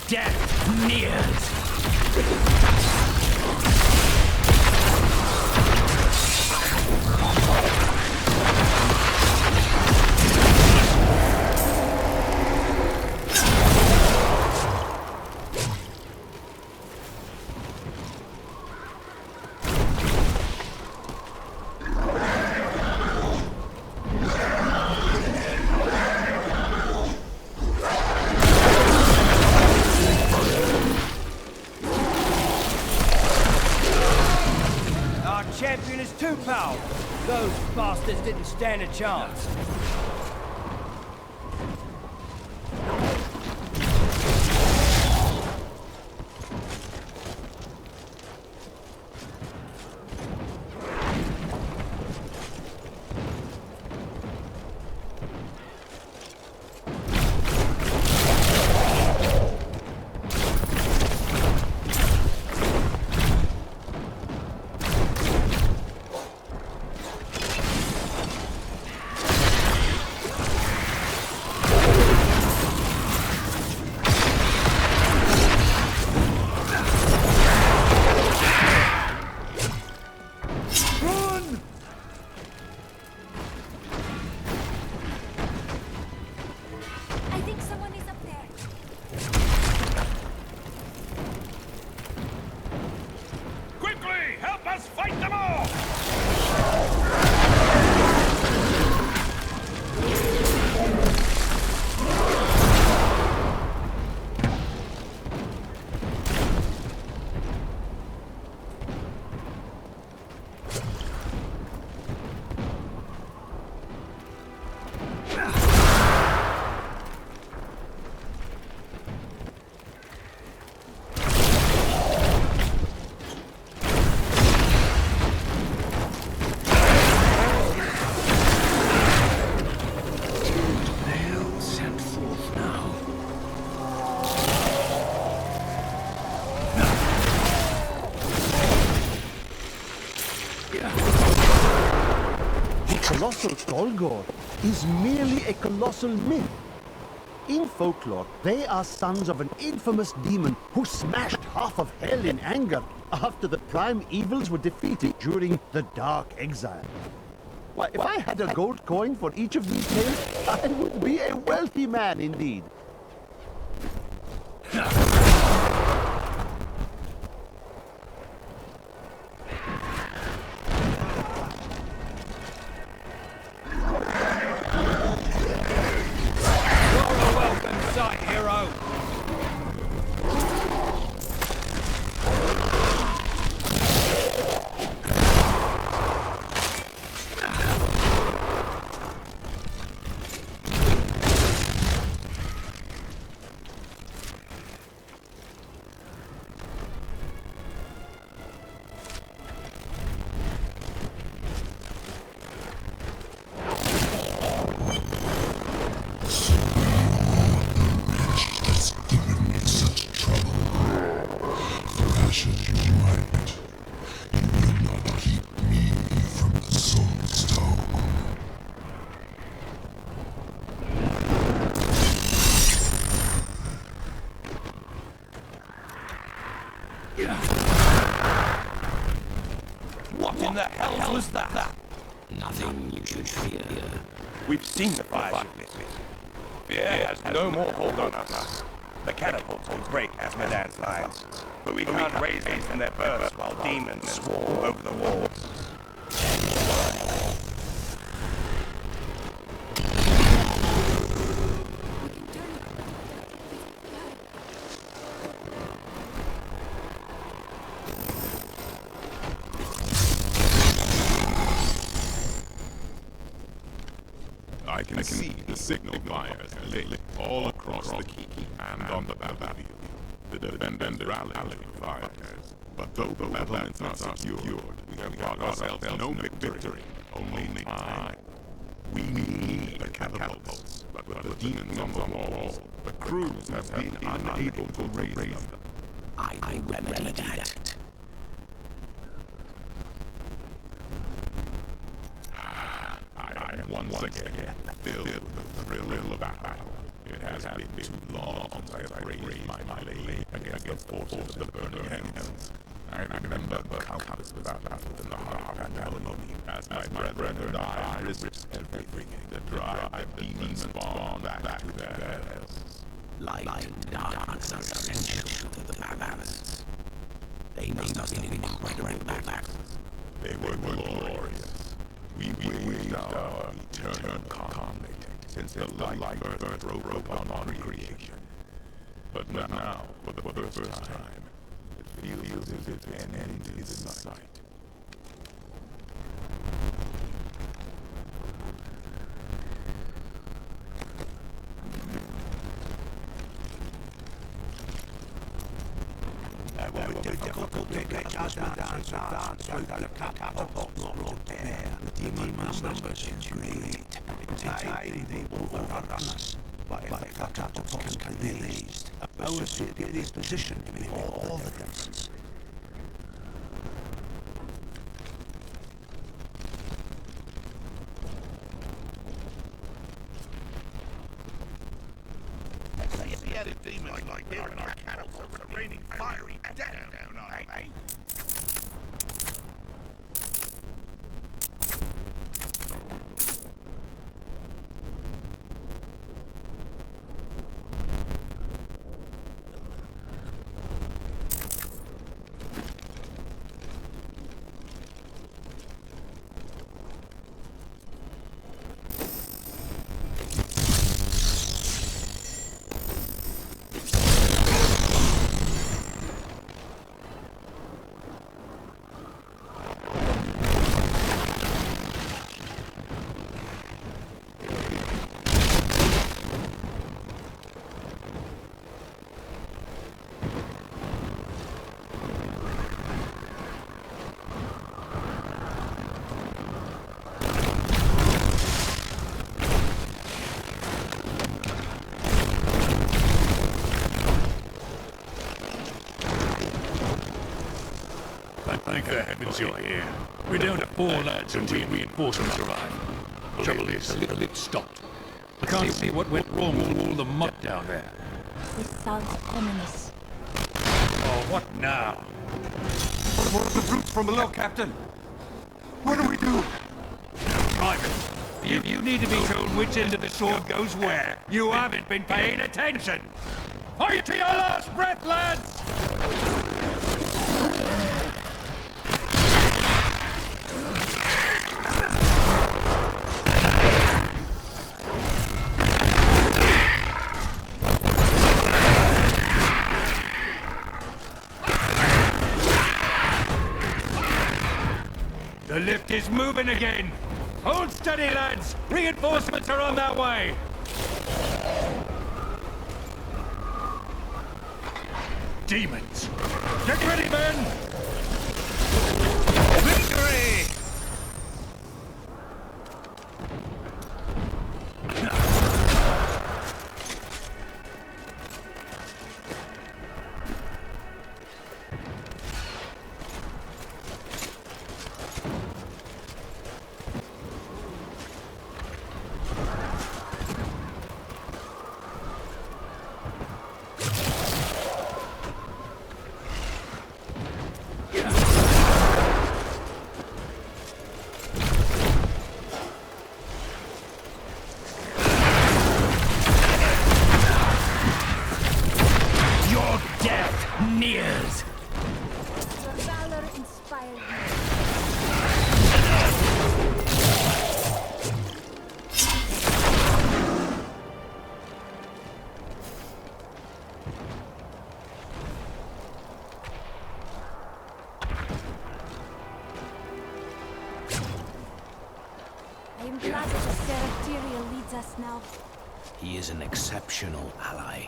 Death nears! monsters didn't stand a chance. Colossal Golgor is merely a colossal myth. In folklore, they are sons of an infamous demon who smashed half of hell in anger after the prime evils were defeated during the Dark Exile. Why, if I had a gold coin for each of these tales, I would be a wealthy man indeed. What in the hell was that? Nothing you should fear. We've seen the fire ship. Fear has no more hold on us. The catapults will break Asmodan's lines, but we can't raise them from their bursts while demons swarm over the walls. I can see the signal fires lit all across the keep and on the battlefield. The defenders rallied fires, but though the battlements are secured, we have got ourselves no victory, only time. We need the catapults, but the demons on the walls, the crews have been unable to raise them. I will remedy that. I am once again filled with the thrill of battle. It has been too long since I have raised my blade against the forces of the burning heavens. I remember the countless battles in the heart of Pandemonium, as my brethren and I risked everything to drive demons spawn back to their hells. Light and darkness are essential to the Barbarians. They must have been incredible battles. They were glorious. We waged our eternal conflict since the light birth broke upon creation. But now, for the first time, it feels as if an end is in sight. were difficult to get us advance through the catapult not repair. The demon numbers is great. They will overrun us. But if the catapults can be raised, our superior position to make all the difference. Demons like this and our catapults are raining fiery death down on me. Thank the heavens you're here. We're down to 4 lads until reinforcements arrive. Trouble is, the lift stopped. I can't see what went wrong with all the muck down there. This sounds ominous. Oh, what now? What are the brutes from below, Captain? What do we do? Private, you need to be told which end of the sword goes where. You haven't been paying attention. Fight to your last breath, lads! The lift is moving again! Hold steady, lads! Reinforcements are on their way! Demons! Get ready, men! Victory! Nears. Your valor inspired me. I am glad that the Cereteria leads us now. He is an exceptional ally.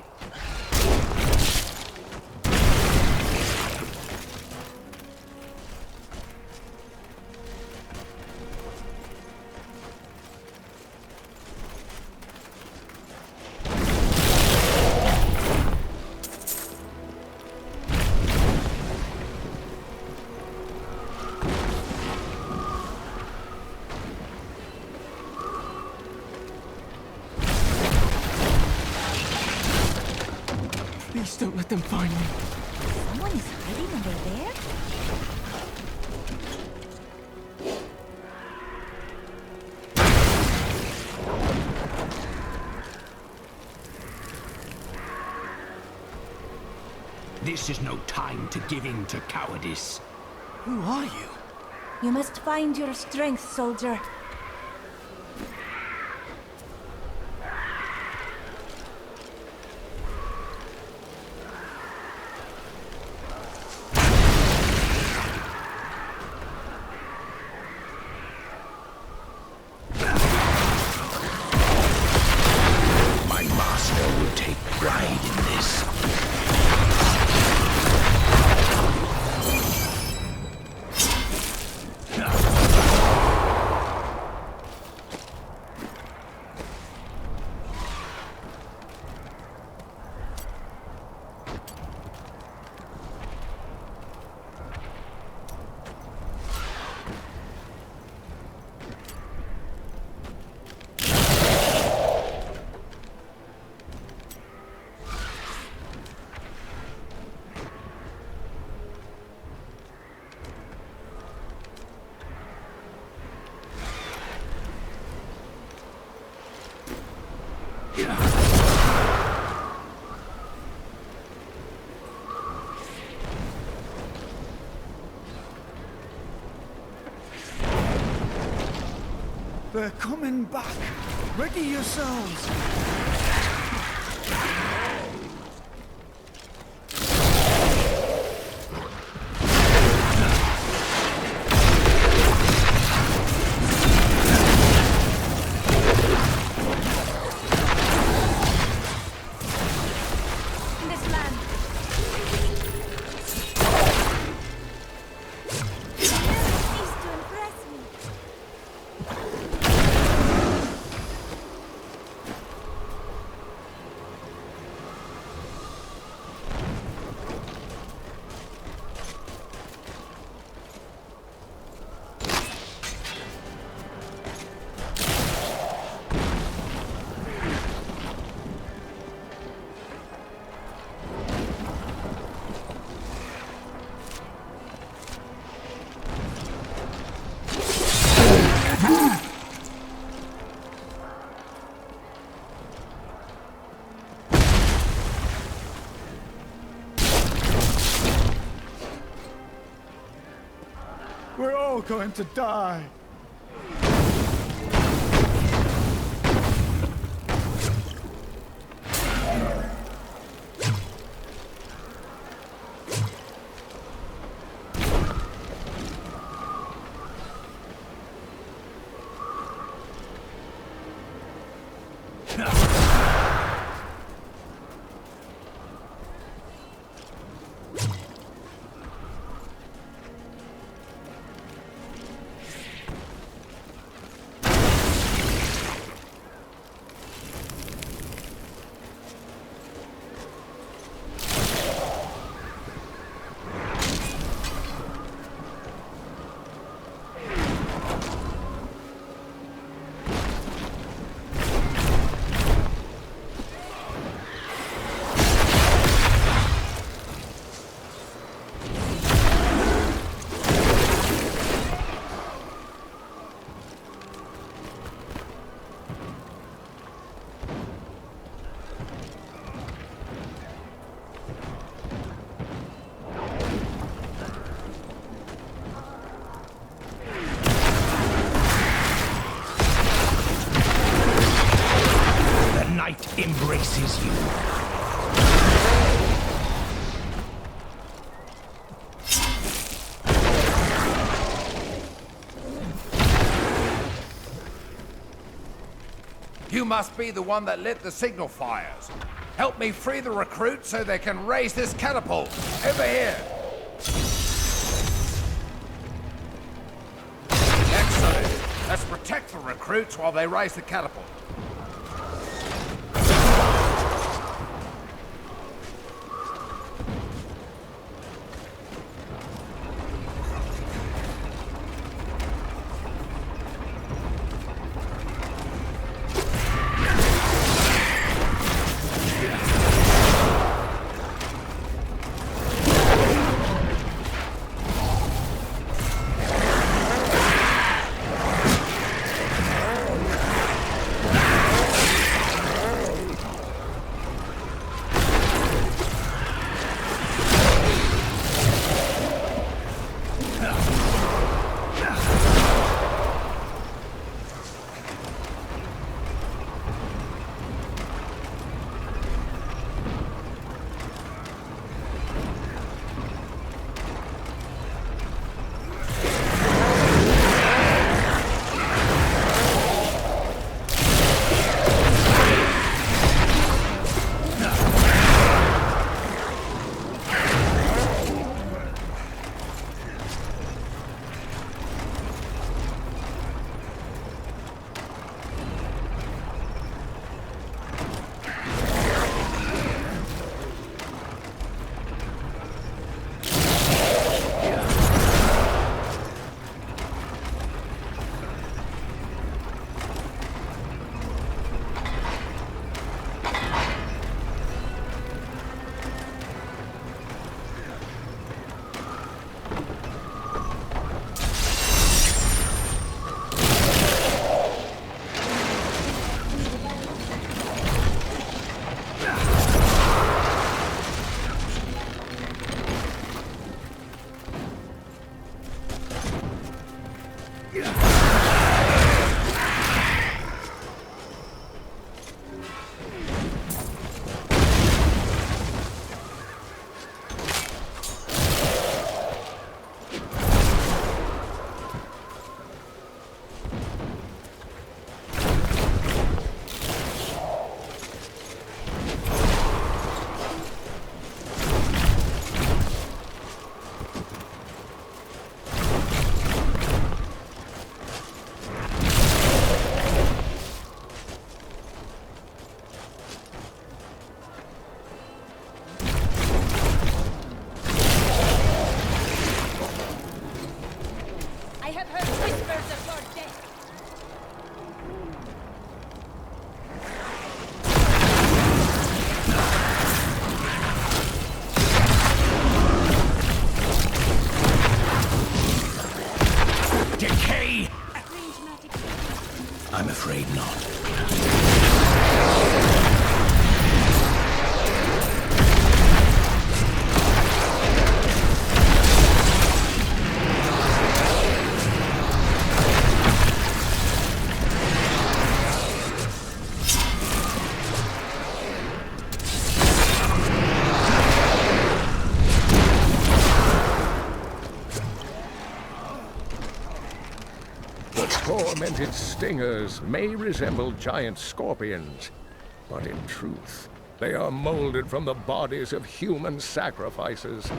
Please don't let them find me. Someone is hiding over there? This is no time to give in to cowardice. Who are you? You must find your strength, soldier. My master will take pride in this. They're coming back. Ready yourselves. This land. Cease to impress me. We're all going to die. Embraces you. You must be the one that lit the signal fires. Help me free the recruits so they can raise this catapult. Over here. Excellent. Let's protect the recruits while they raise the catapult. serpented stingers may resemble giant scorpions, but in truth, they are molded from the bodies of human sacrifices.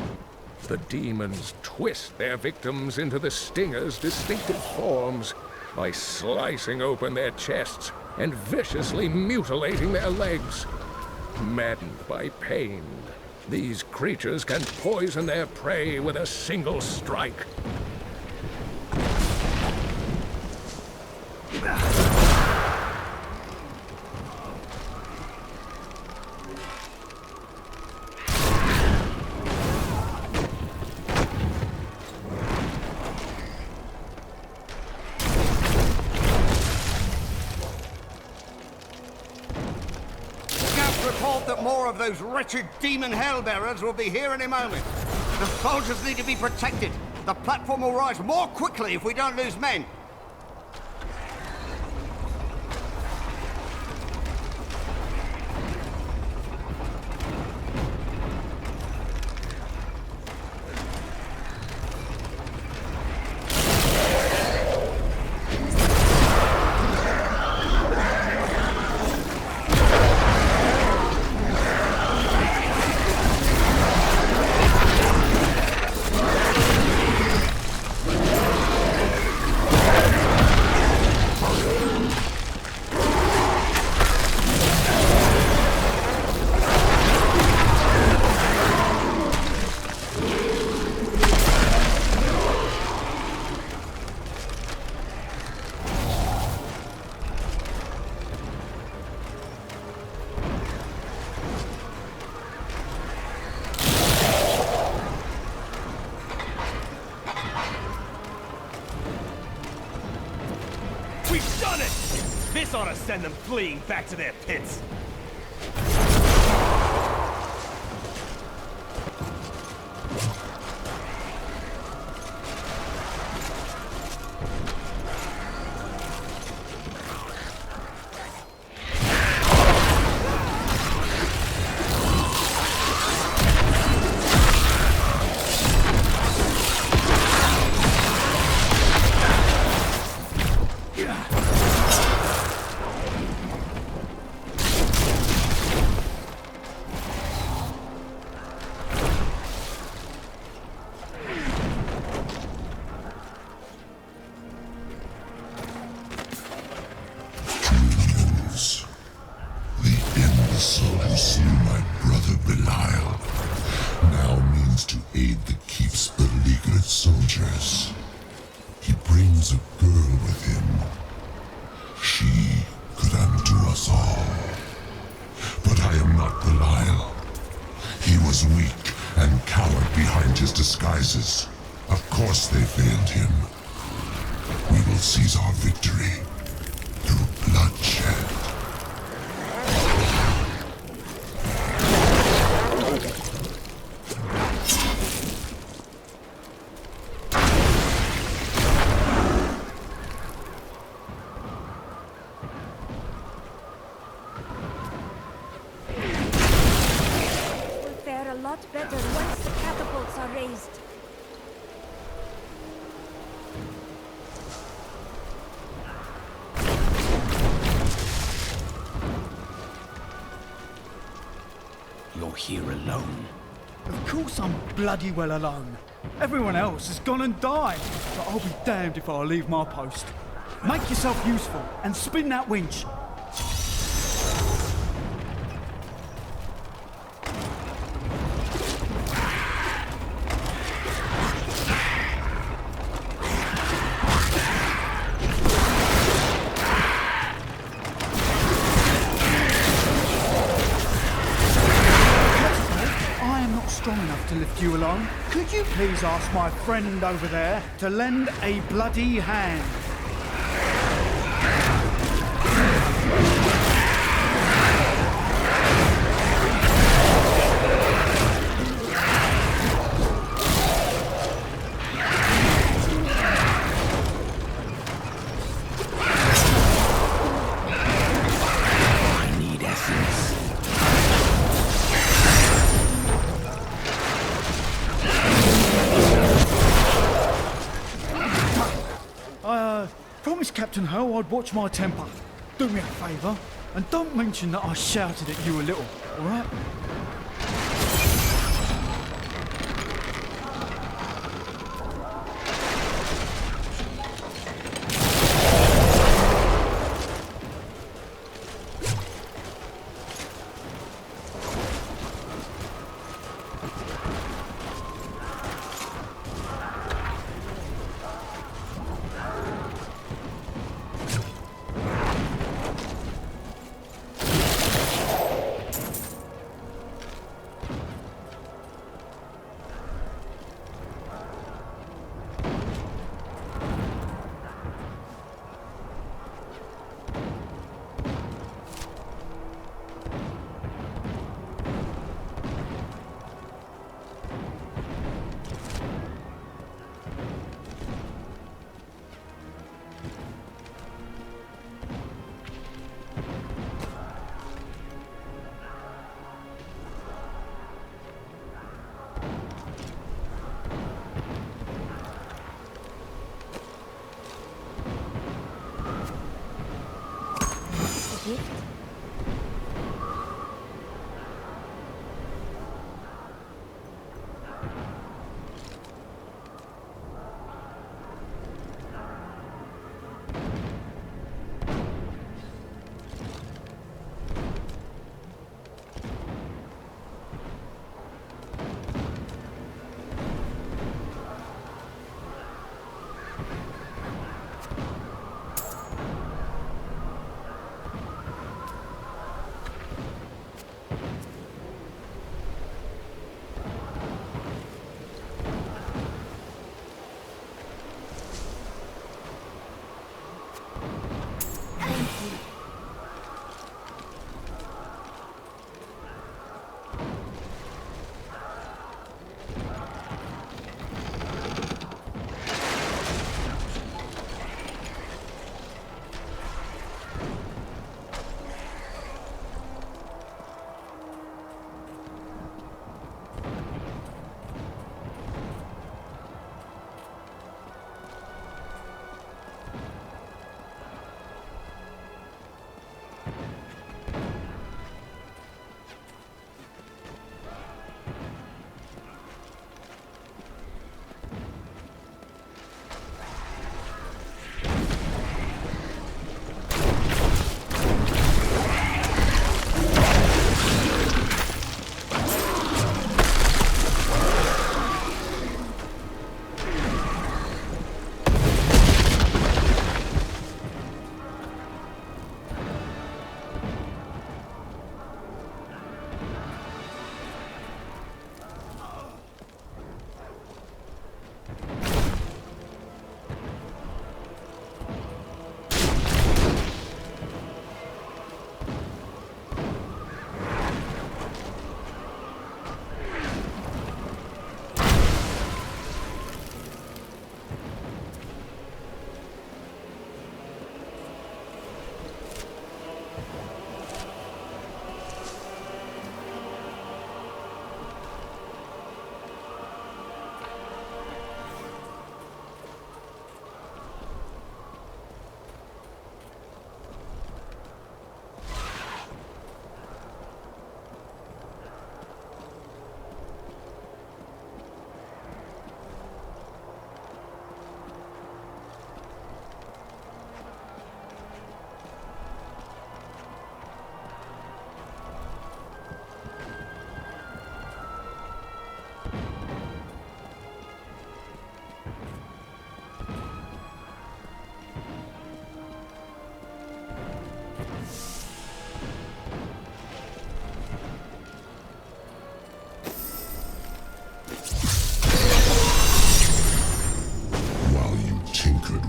The demons twist their victims into the stingers' distinctive forms by slicing open their chests and viciously mutilating their legs. Maddened by pain, these creatures can poison their prey with a single strike. Report that more of those wretched demon hellbearers will be here any moment. The soldiers need to be protected. The platform will rise more quickly if we don't lose men. We've done it! This ought to send them fleeing back to their pits. soldiers. He brings a girl with him. She could undo us all. But I am not Belial. He was weak and cowered behind his disguises. Of course they failed him. We will seize our victory through bloodshed. Better once the catapults are raised. You're here alone? Of course I'm bloody well alone. Everyone else has gone and died, but I'll be damned if I'll leave my post. Make yourself useful and spin that winch. Strong enough to lift you alone. Could you please ask my friend over there to lend a bloody hand? I need essence. Captain Hell, I'd watch my temper. Do me a favour, and don't mention that I shouted at you a little, alright?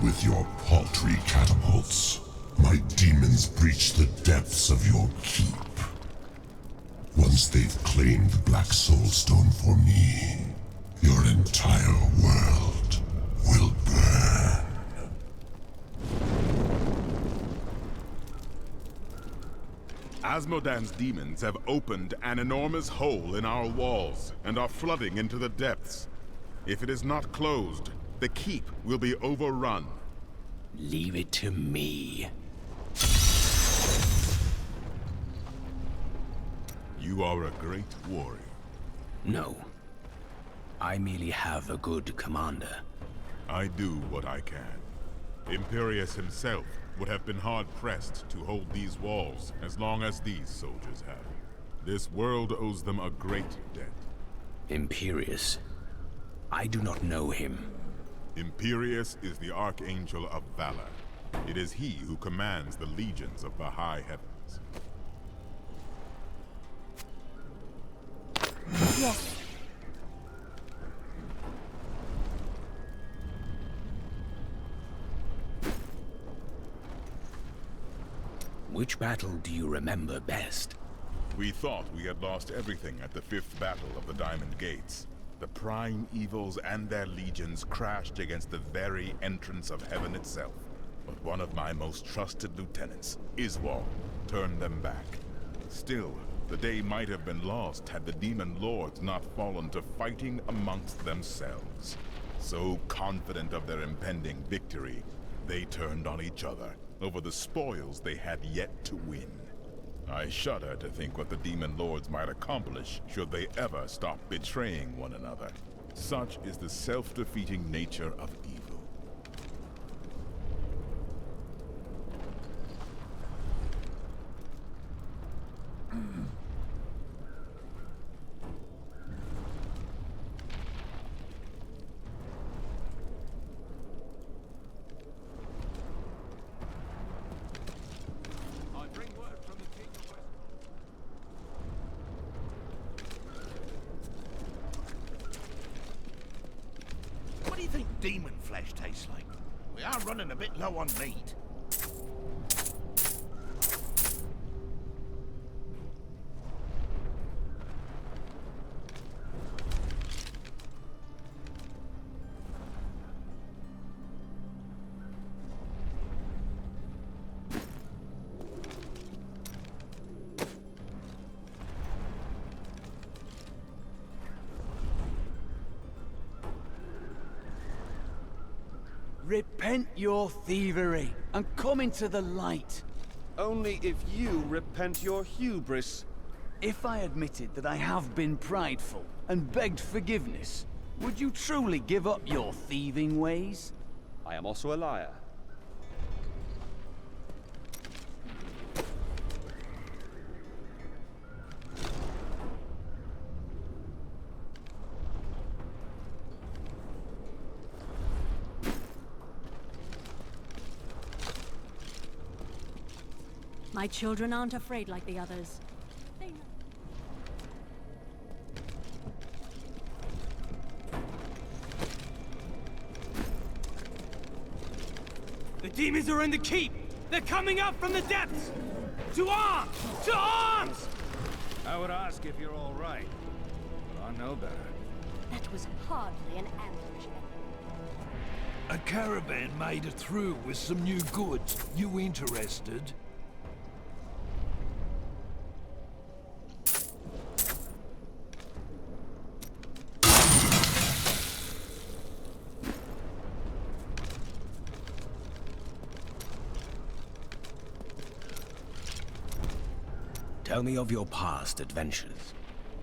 With your paltry catapults, my demons breach the depths of your keep. Once they've claimed the Black Soul Stone for me, your entire world will burn. Asmodan's demons have opened an enormous hole in our walls and are flooding into the depths. If it is not closed, the keep will be overrun. Leave it to me. You are a great warrior. No. I merely have a good commander. I do what I can. Imperius himself would have been hard-pressed to hold these walls as long as these soldiers have. This world owes them a great debt. Imperius? I do not know him. Imperius is the Archangel of Valor. It is he who commands the legions of the high heavens. Yes. Which battle do you remember best? We thought we had lost everything at the 5th Battle of the Diamond Gates. The prime evils and their legions crashed against the very entrance of heaven itself. But one of my most trusted lieutenants, Iswal, turned them back. Still, the day might have been lost had the demon lords not fallen to fighting amongst themselves. So confident of their impending victory, they turned on each other over the spoils they had yet to win. I shudder to think what the demon lords might accomplish should they ever stop betraying one another. Such is the self-defeating nature of evil. What do you think demon flesh tastes like? We are running a bit low on meat. Repent your thievery and come into the light. Only if you repent your hubris. If I admitted that I have been prideful and begged forgiveness, would you truly give up your thieving ways? I am also a liar. My children aren't afraid like the others. The demons are in the keep! They're coming up from the depths! To arms! To arms! I would ask if you're all right. But I know better. That was hardly an ambush. A caravan made it through with some new goods. You interested? Tell me of your past adventures.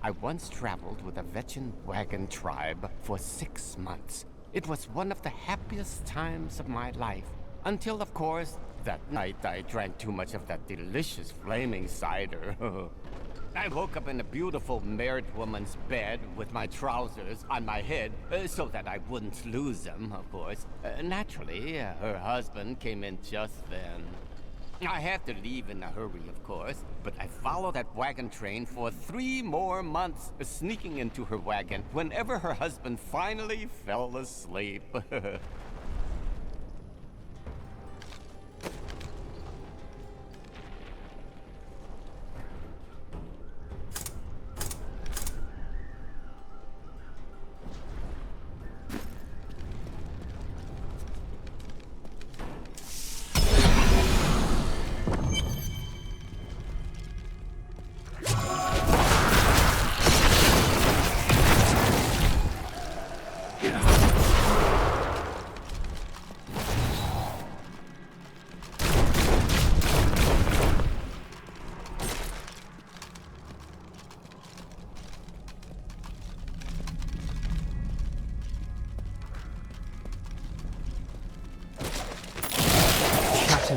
I once traveled with a veteran wagon tribe for 6 months. It was one of the happiest times of my life. Until, of course, that night I drank too much of that delicious flaming cider. I woke up in a beautiful married woman's bed with my trousers on my head so that I wouldn't lose them, of course. Naturally, her husband came in just then. I had to leave in a hurry, of course, but I followed that wagon train for 3 more months, sneaking into her wagon whenever her husband finally fell asleep.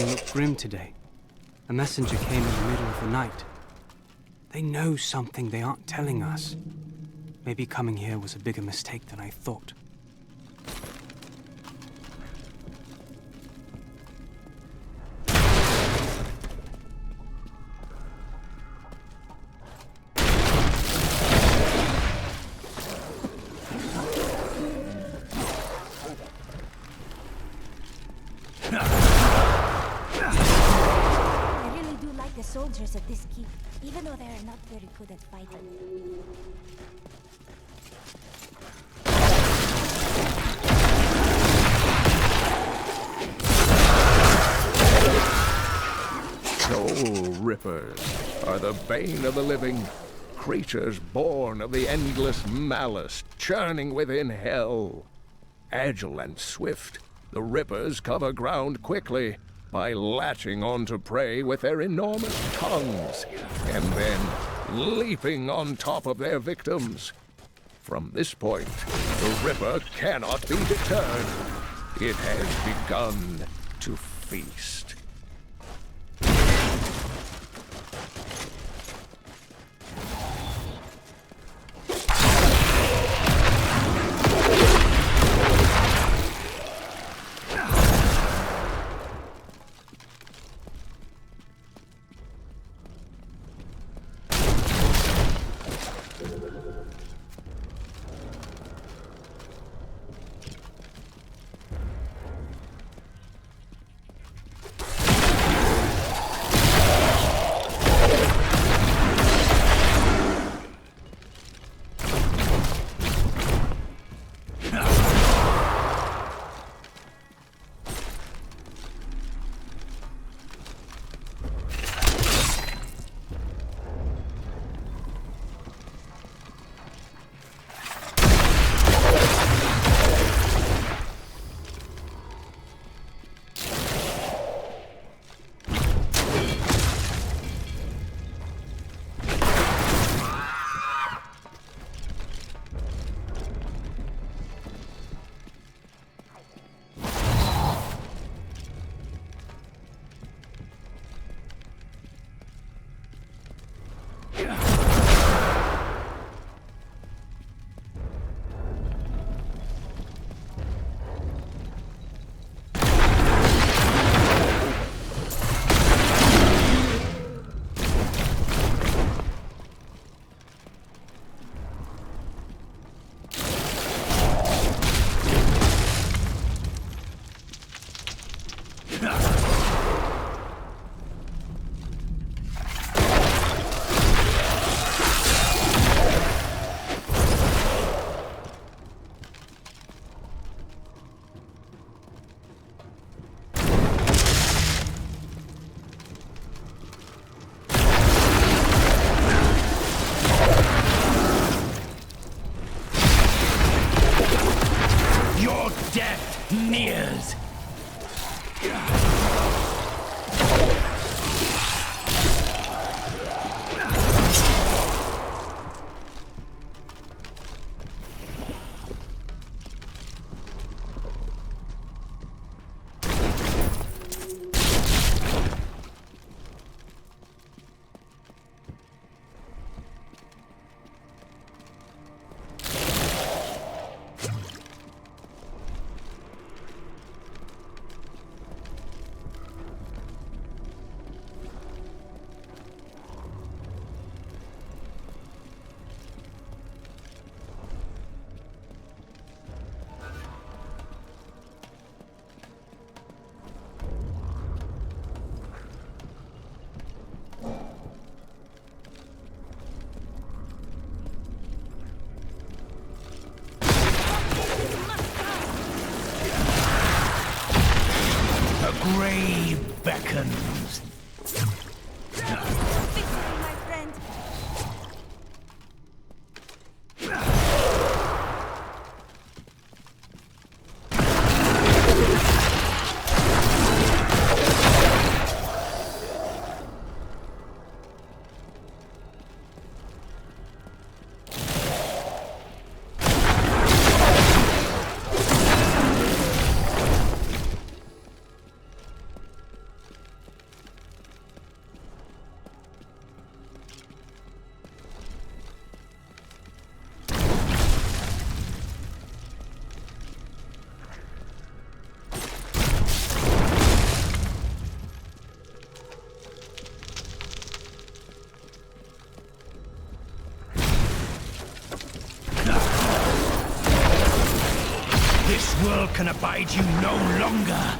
garrison looked grim today. A messenger came in the middle of the night. They know something they aren't telling us. Maybe coming here was a bigger mistake than I thought. I really do like the soldiers at this keep, even though they are not very good at fighting. Soul Rippers are the bane of the living, creatures born of the endless malice churning within hell. Agile and swift, the Rippers cover ground quickly by latching onto prey with their enormous tongues, and then leaping on top of their victims. From this point, the Ripper cannot be deterred. It has begun to feast. hell can abide you no longer.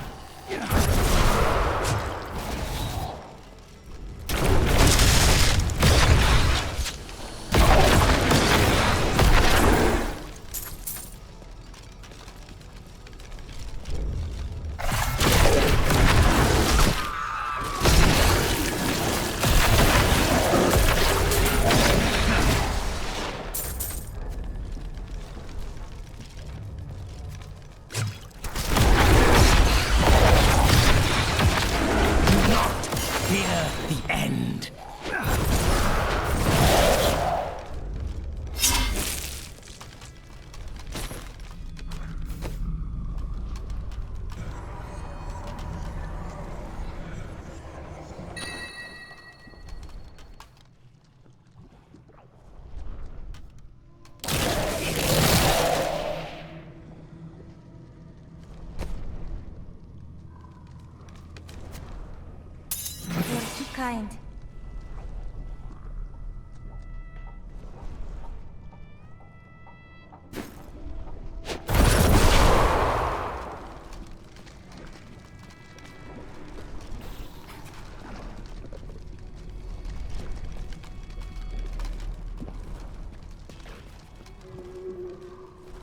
Kind.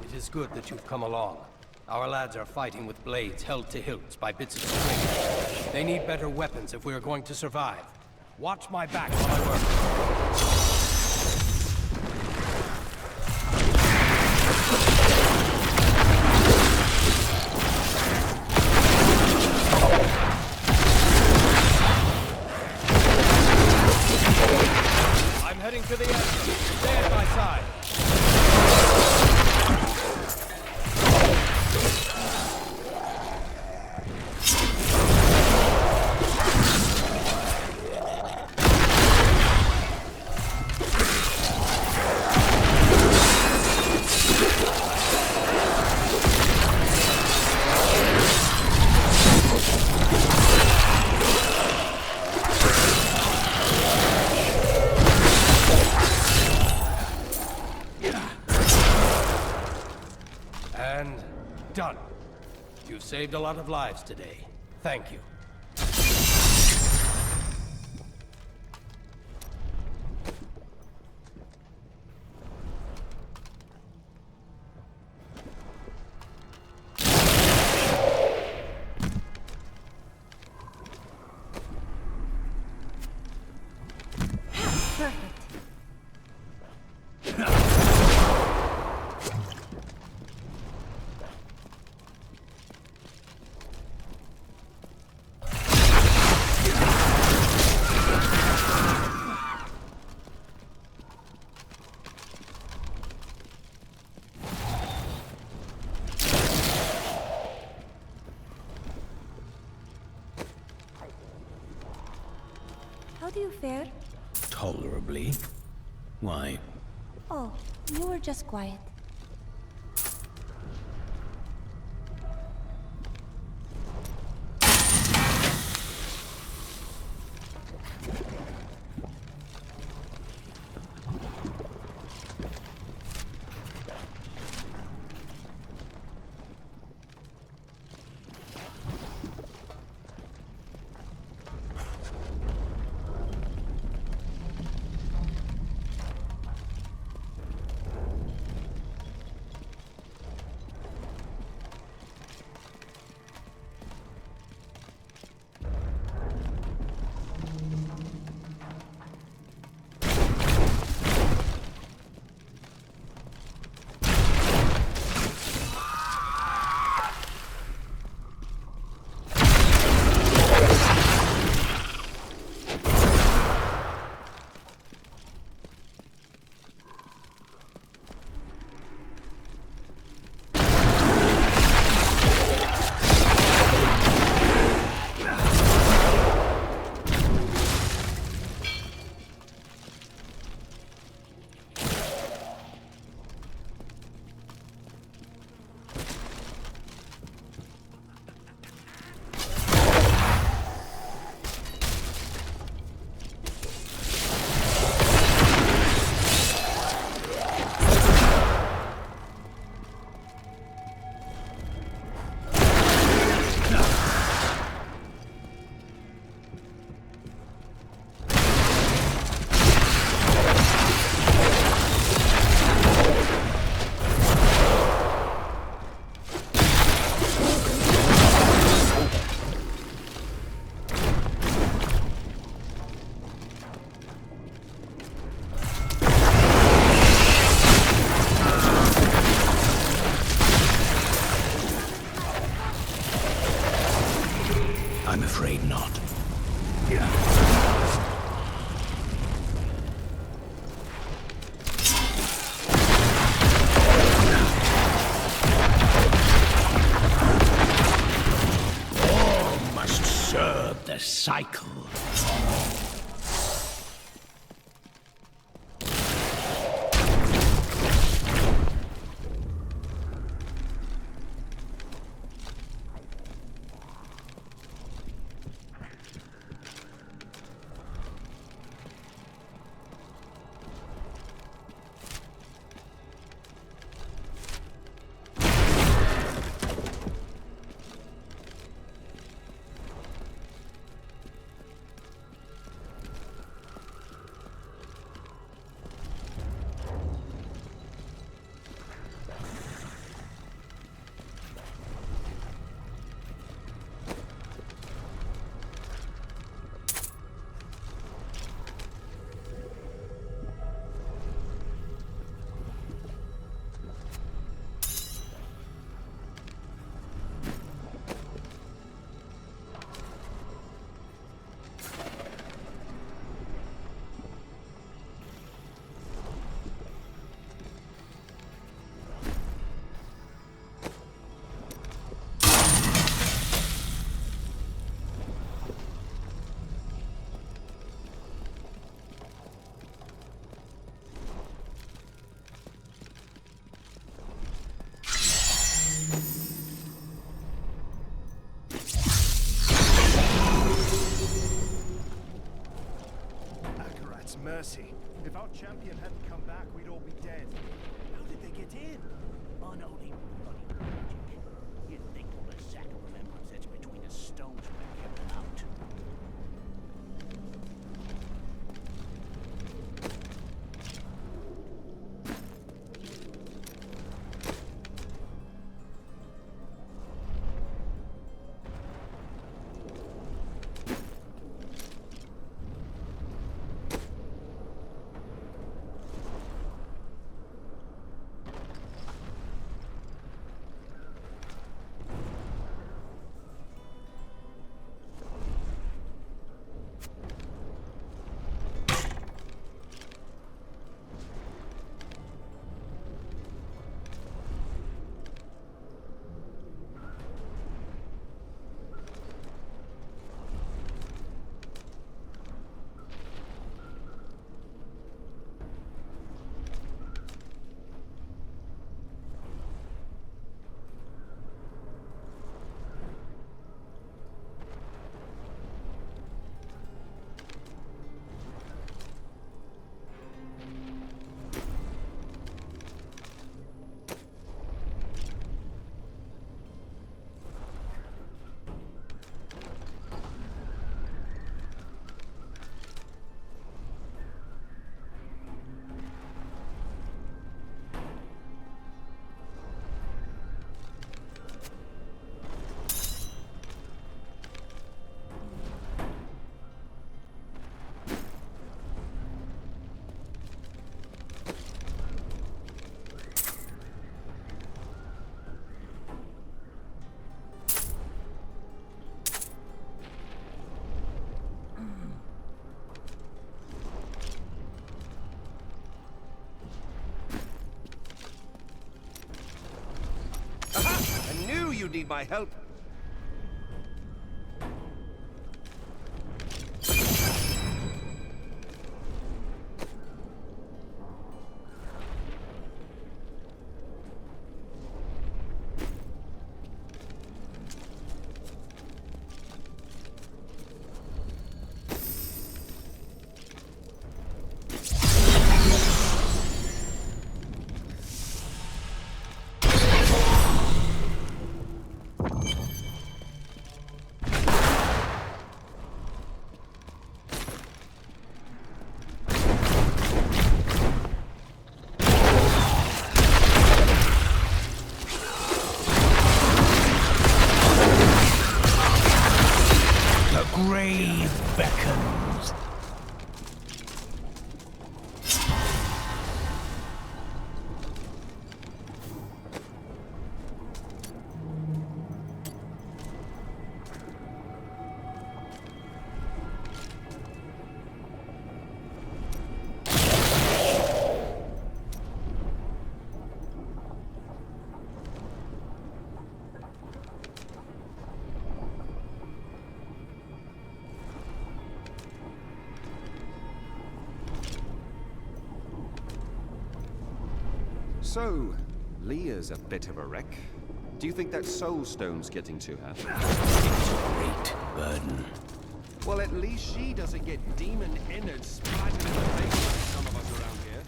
It is good that you've come along. Our lads are fighting with blades held to hilts by bits of string. They need better weapons if we are going to survive. Watch my back while I work. I'm heading to the entrance. Stay at my side. Done. You've saved a lot of lives today. Thank you. How do you fare? Tolerably. Why? Oh, you were just quiet. cycle. Mercy. If our champion hadn't come back, we'd all be dead. How did they get in? Unholy bloody magic. You'd think all the sack of remembrance that's between the stones would have kept them out. You need my help. So, Leah's a bit of a wreck. Do you think that soul stone's getting to her? It's a great burden. Well, at least she doesn't get demon innards splattered in the face like some of us around here.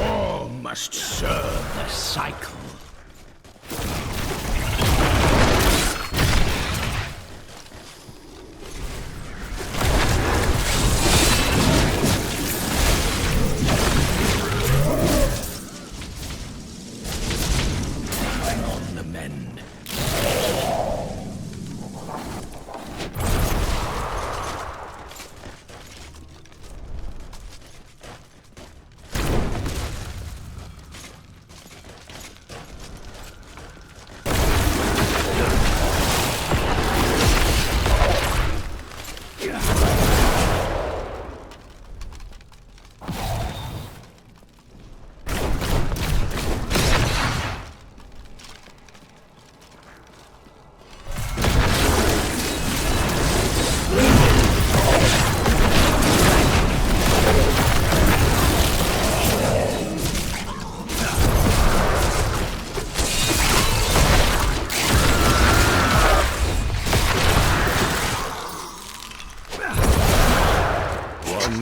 All must serve the cycle.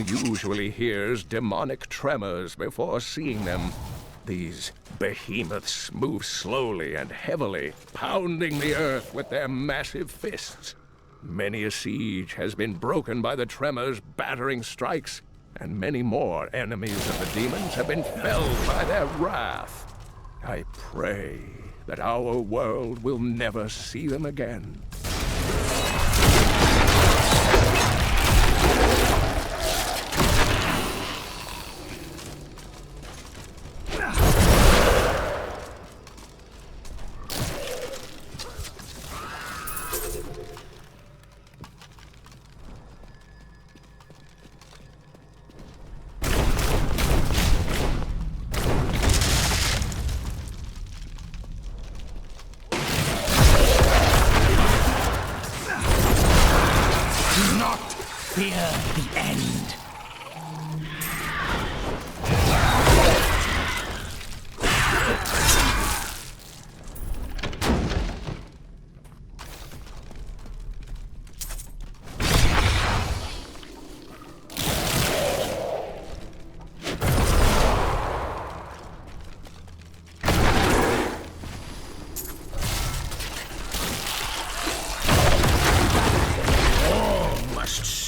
Usually hears demonic tremors before seeing them. These behemoths move slowly and heavily, pounding the earth with their massive fists. Many a siege has been broken by the tremors' battering strikes, and many more enemies of the demons have been felled by their wrath. I pray that our world will never see them again. Fear the end.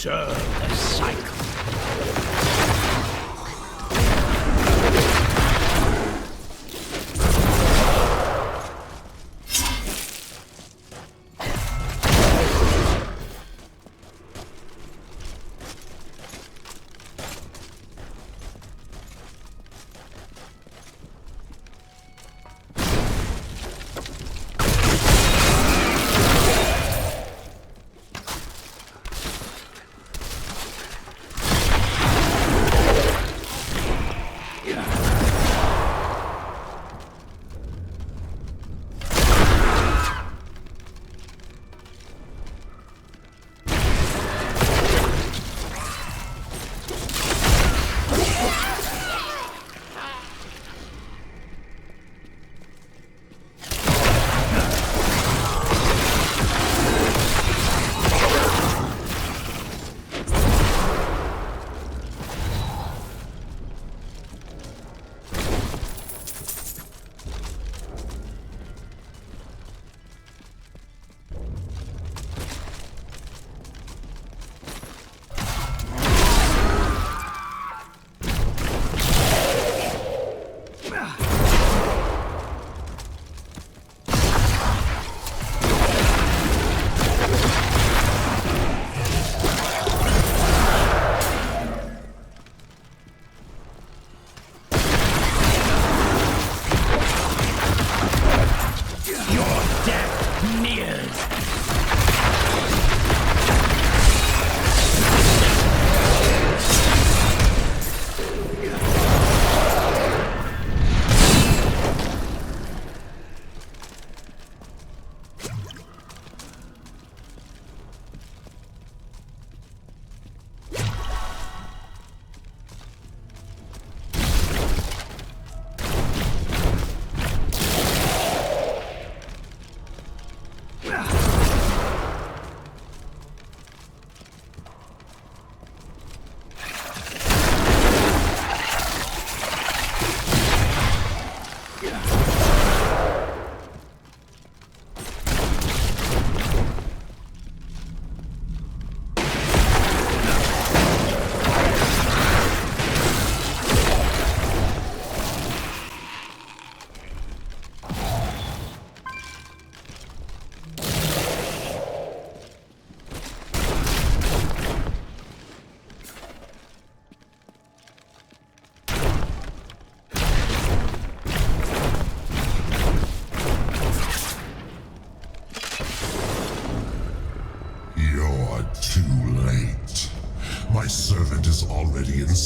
Serve the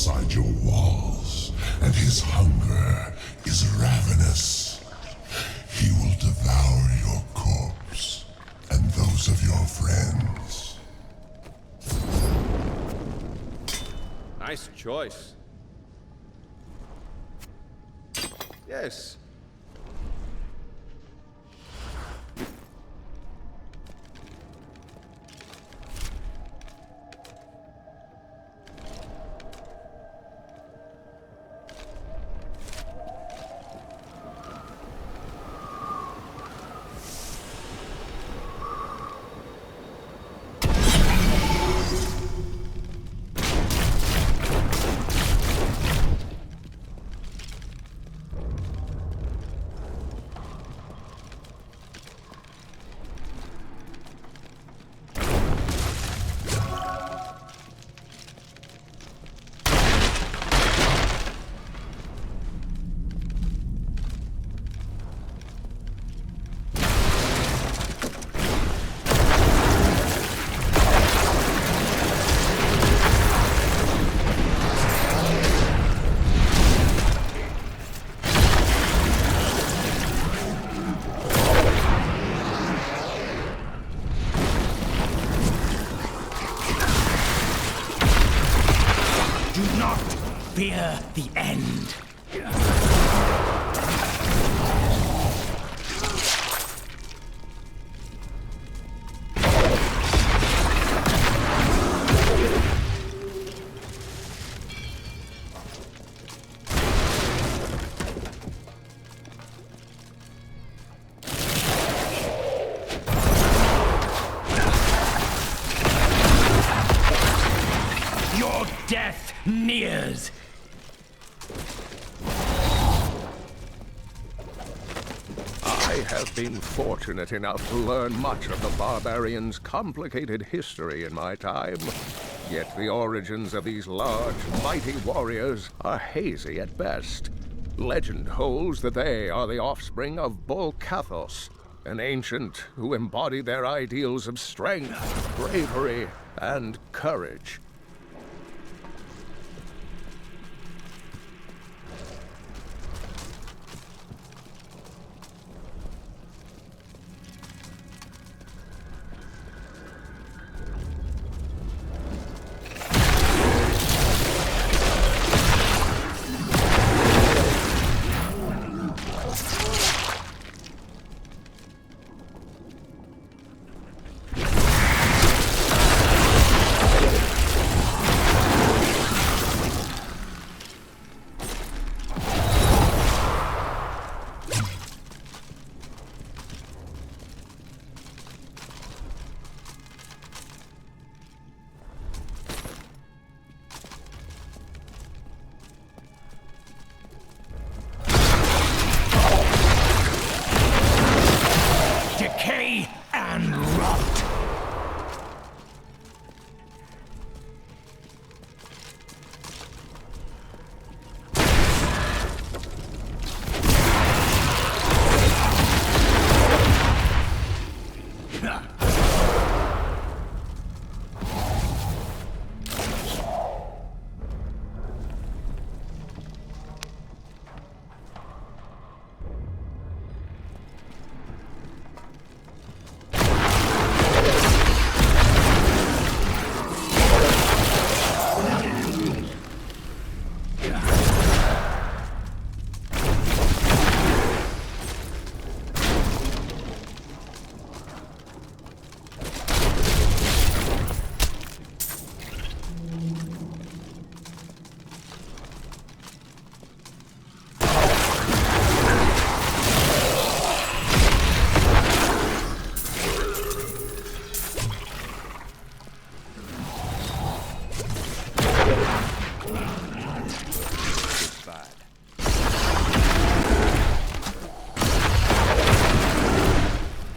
outside your walls, and his hunger is ravenous. He will devour your corpse and those of your friends. Nice choice. Yes. Fear the end. Your death nears. I have been fortunate enough to learn much of the Barbarians' complicated history in my time. Yet the origins of these large, mighty warriors are hazy at best. Legend holds that they are the offspring of Bull Kathos, an ancient who embodied their ideals of strength, bravery, and courage. Decay and rot.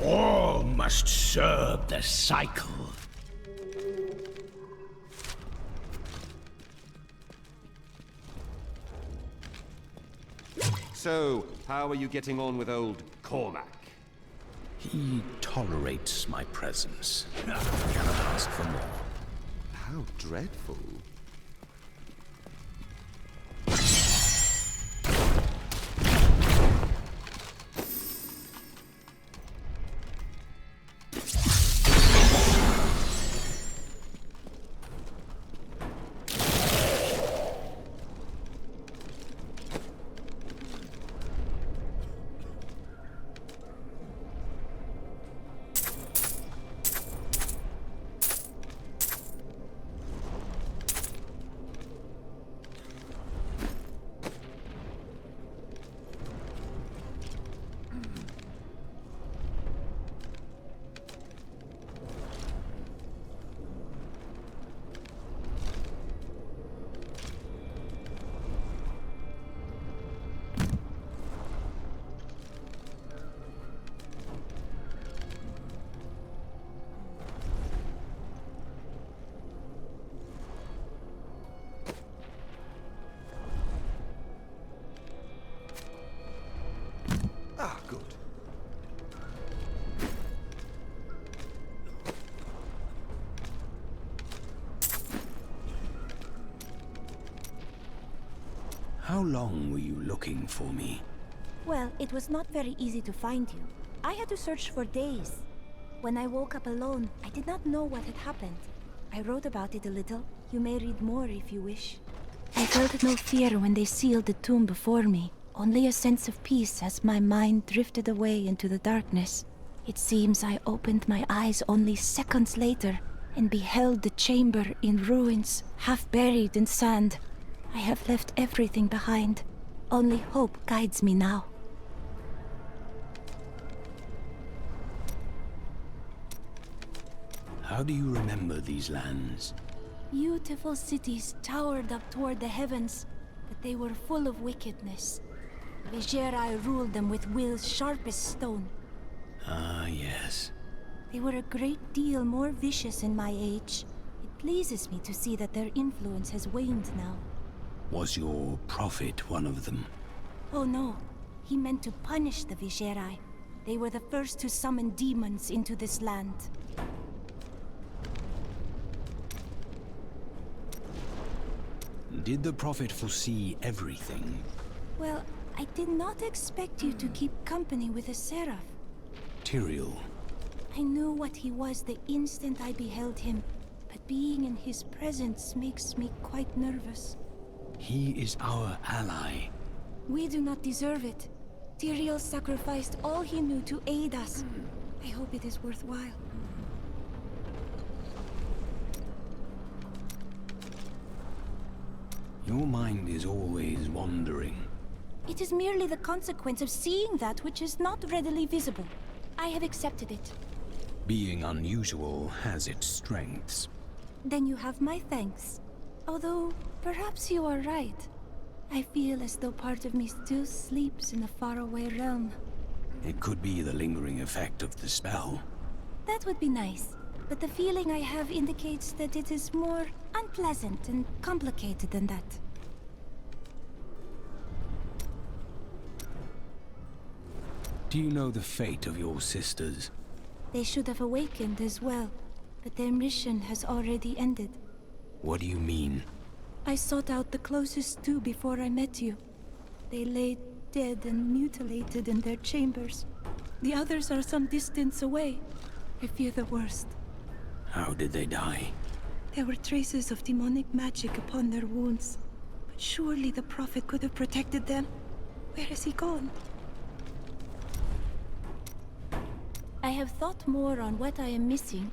All must serve the cycle. So, how are you getting on with old Cormac? He tolerates my presence. Cannot ask for more. How dreadful. How long were you looking for me? Well, it was not very easy to find you. I had to search for days. When I woke up alone, I did not know what had happened. I wrote about it a little. You may read more if you wish. I felt no fear when they sealed the tomb before me, only a sense of peace as my mind drifted away into the darkness. It seems I opened my eyes only seconds later and beheld the chamber in ruins, half buried in sand. I have left everything behind. Only hope guides me now. How do you remember these lands? Beautiful cities towered up toward the heavens, but they were full of wickedness. Vigerai ruled them with will's sharpest stone. Ah, yes. They were a great deal more vicious in my age. It pleases me to see that their influence has waned now. Was your prophet one of them? Oh no, he meant to punish the Vigerai. They were the first to summon demons into this land. Did the prophet foresee everything? Well, I did not expect you to keep company with a seraph. Tyrael. I knew what he was the instant I beheld him, but being in his presence makes me quite nervous. He is our ally. We do not deserve it. Tyrael sacrificed all he knew to aid us. I hope it is worthwhile. Your mind is always wandering. It is merely the consequence of seeing that which is not readily visible. I have accepted it. Being unusual has its strengths. Then you have my thanks. Although, perhaps you are right. I feel as though part of me still sleeps in a faraway realm. It could be the lingering effect of the spell. That would be nice, but the feeling I have indicates that it is more unpleasant and complicated than that. Do you know the fate of your sisters? They should have awakened as well, but their mission has already ended. What do you mean? I sought out the closest two before I met you. They lay dead and mutilated in their chambers. The others are some distance away. I fear the worst. How did they die? There were traces of demonic magic upon their wounds. But surely the Prophet could have protected them. Where has he gone? I have thought more on what I am missing.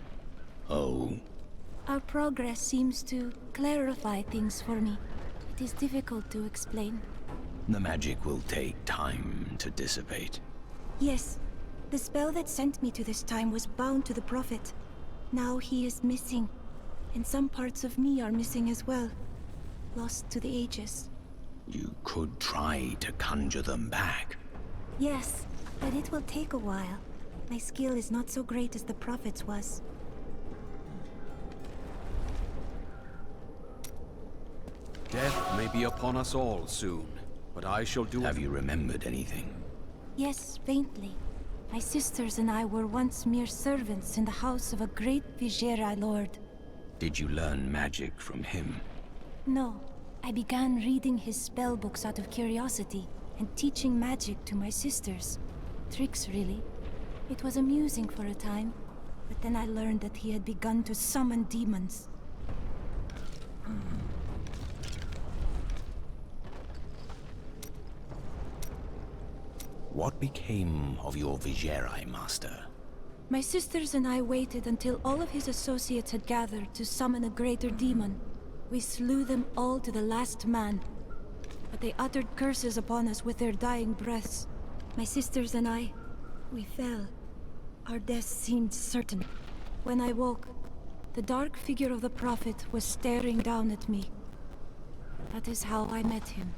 Oh? Our progress seems to clarify things for me. It is difficult to explain. The magic will take time to dissipate. Yes. The spell that sent me to this time was bound to the Prophet. Now he is missing. And some parts of me are missing as well. Lost to the ages. You could try to conjure them back. Yes, but it will take a while. My skill is not so great as the Prophet's was. Death may be upon us all soon, but I shall do... Have you remembered anything? Yes, faintly. My sisters and I were once mere servants in the house of a great Vigerai lord. Did you learn magic from him? No. I began reading his spellbooks out of curiosity and teaching magic to my sisters. Tricks, really. It was amusing for a time, but then I learned that he had begun to summon demons. What became of your Vigerai master? My sisters and I waited until all of his associates had gathered to summon a greater demon. We slew them all to the last man. But they uttered curses upon us with their dying breaths. My sisters and I, we fell. Our death seemed certain. When I woke, the dark figure of the Prophet was staring down at me. That is how I met him.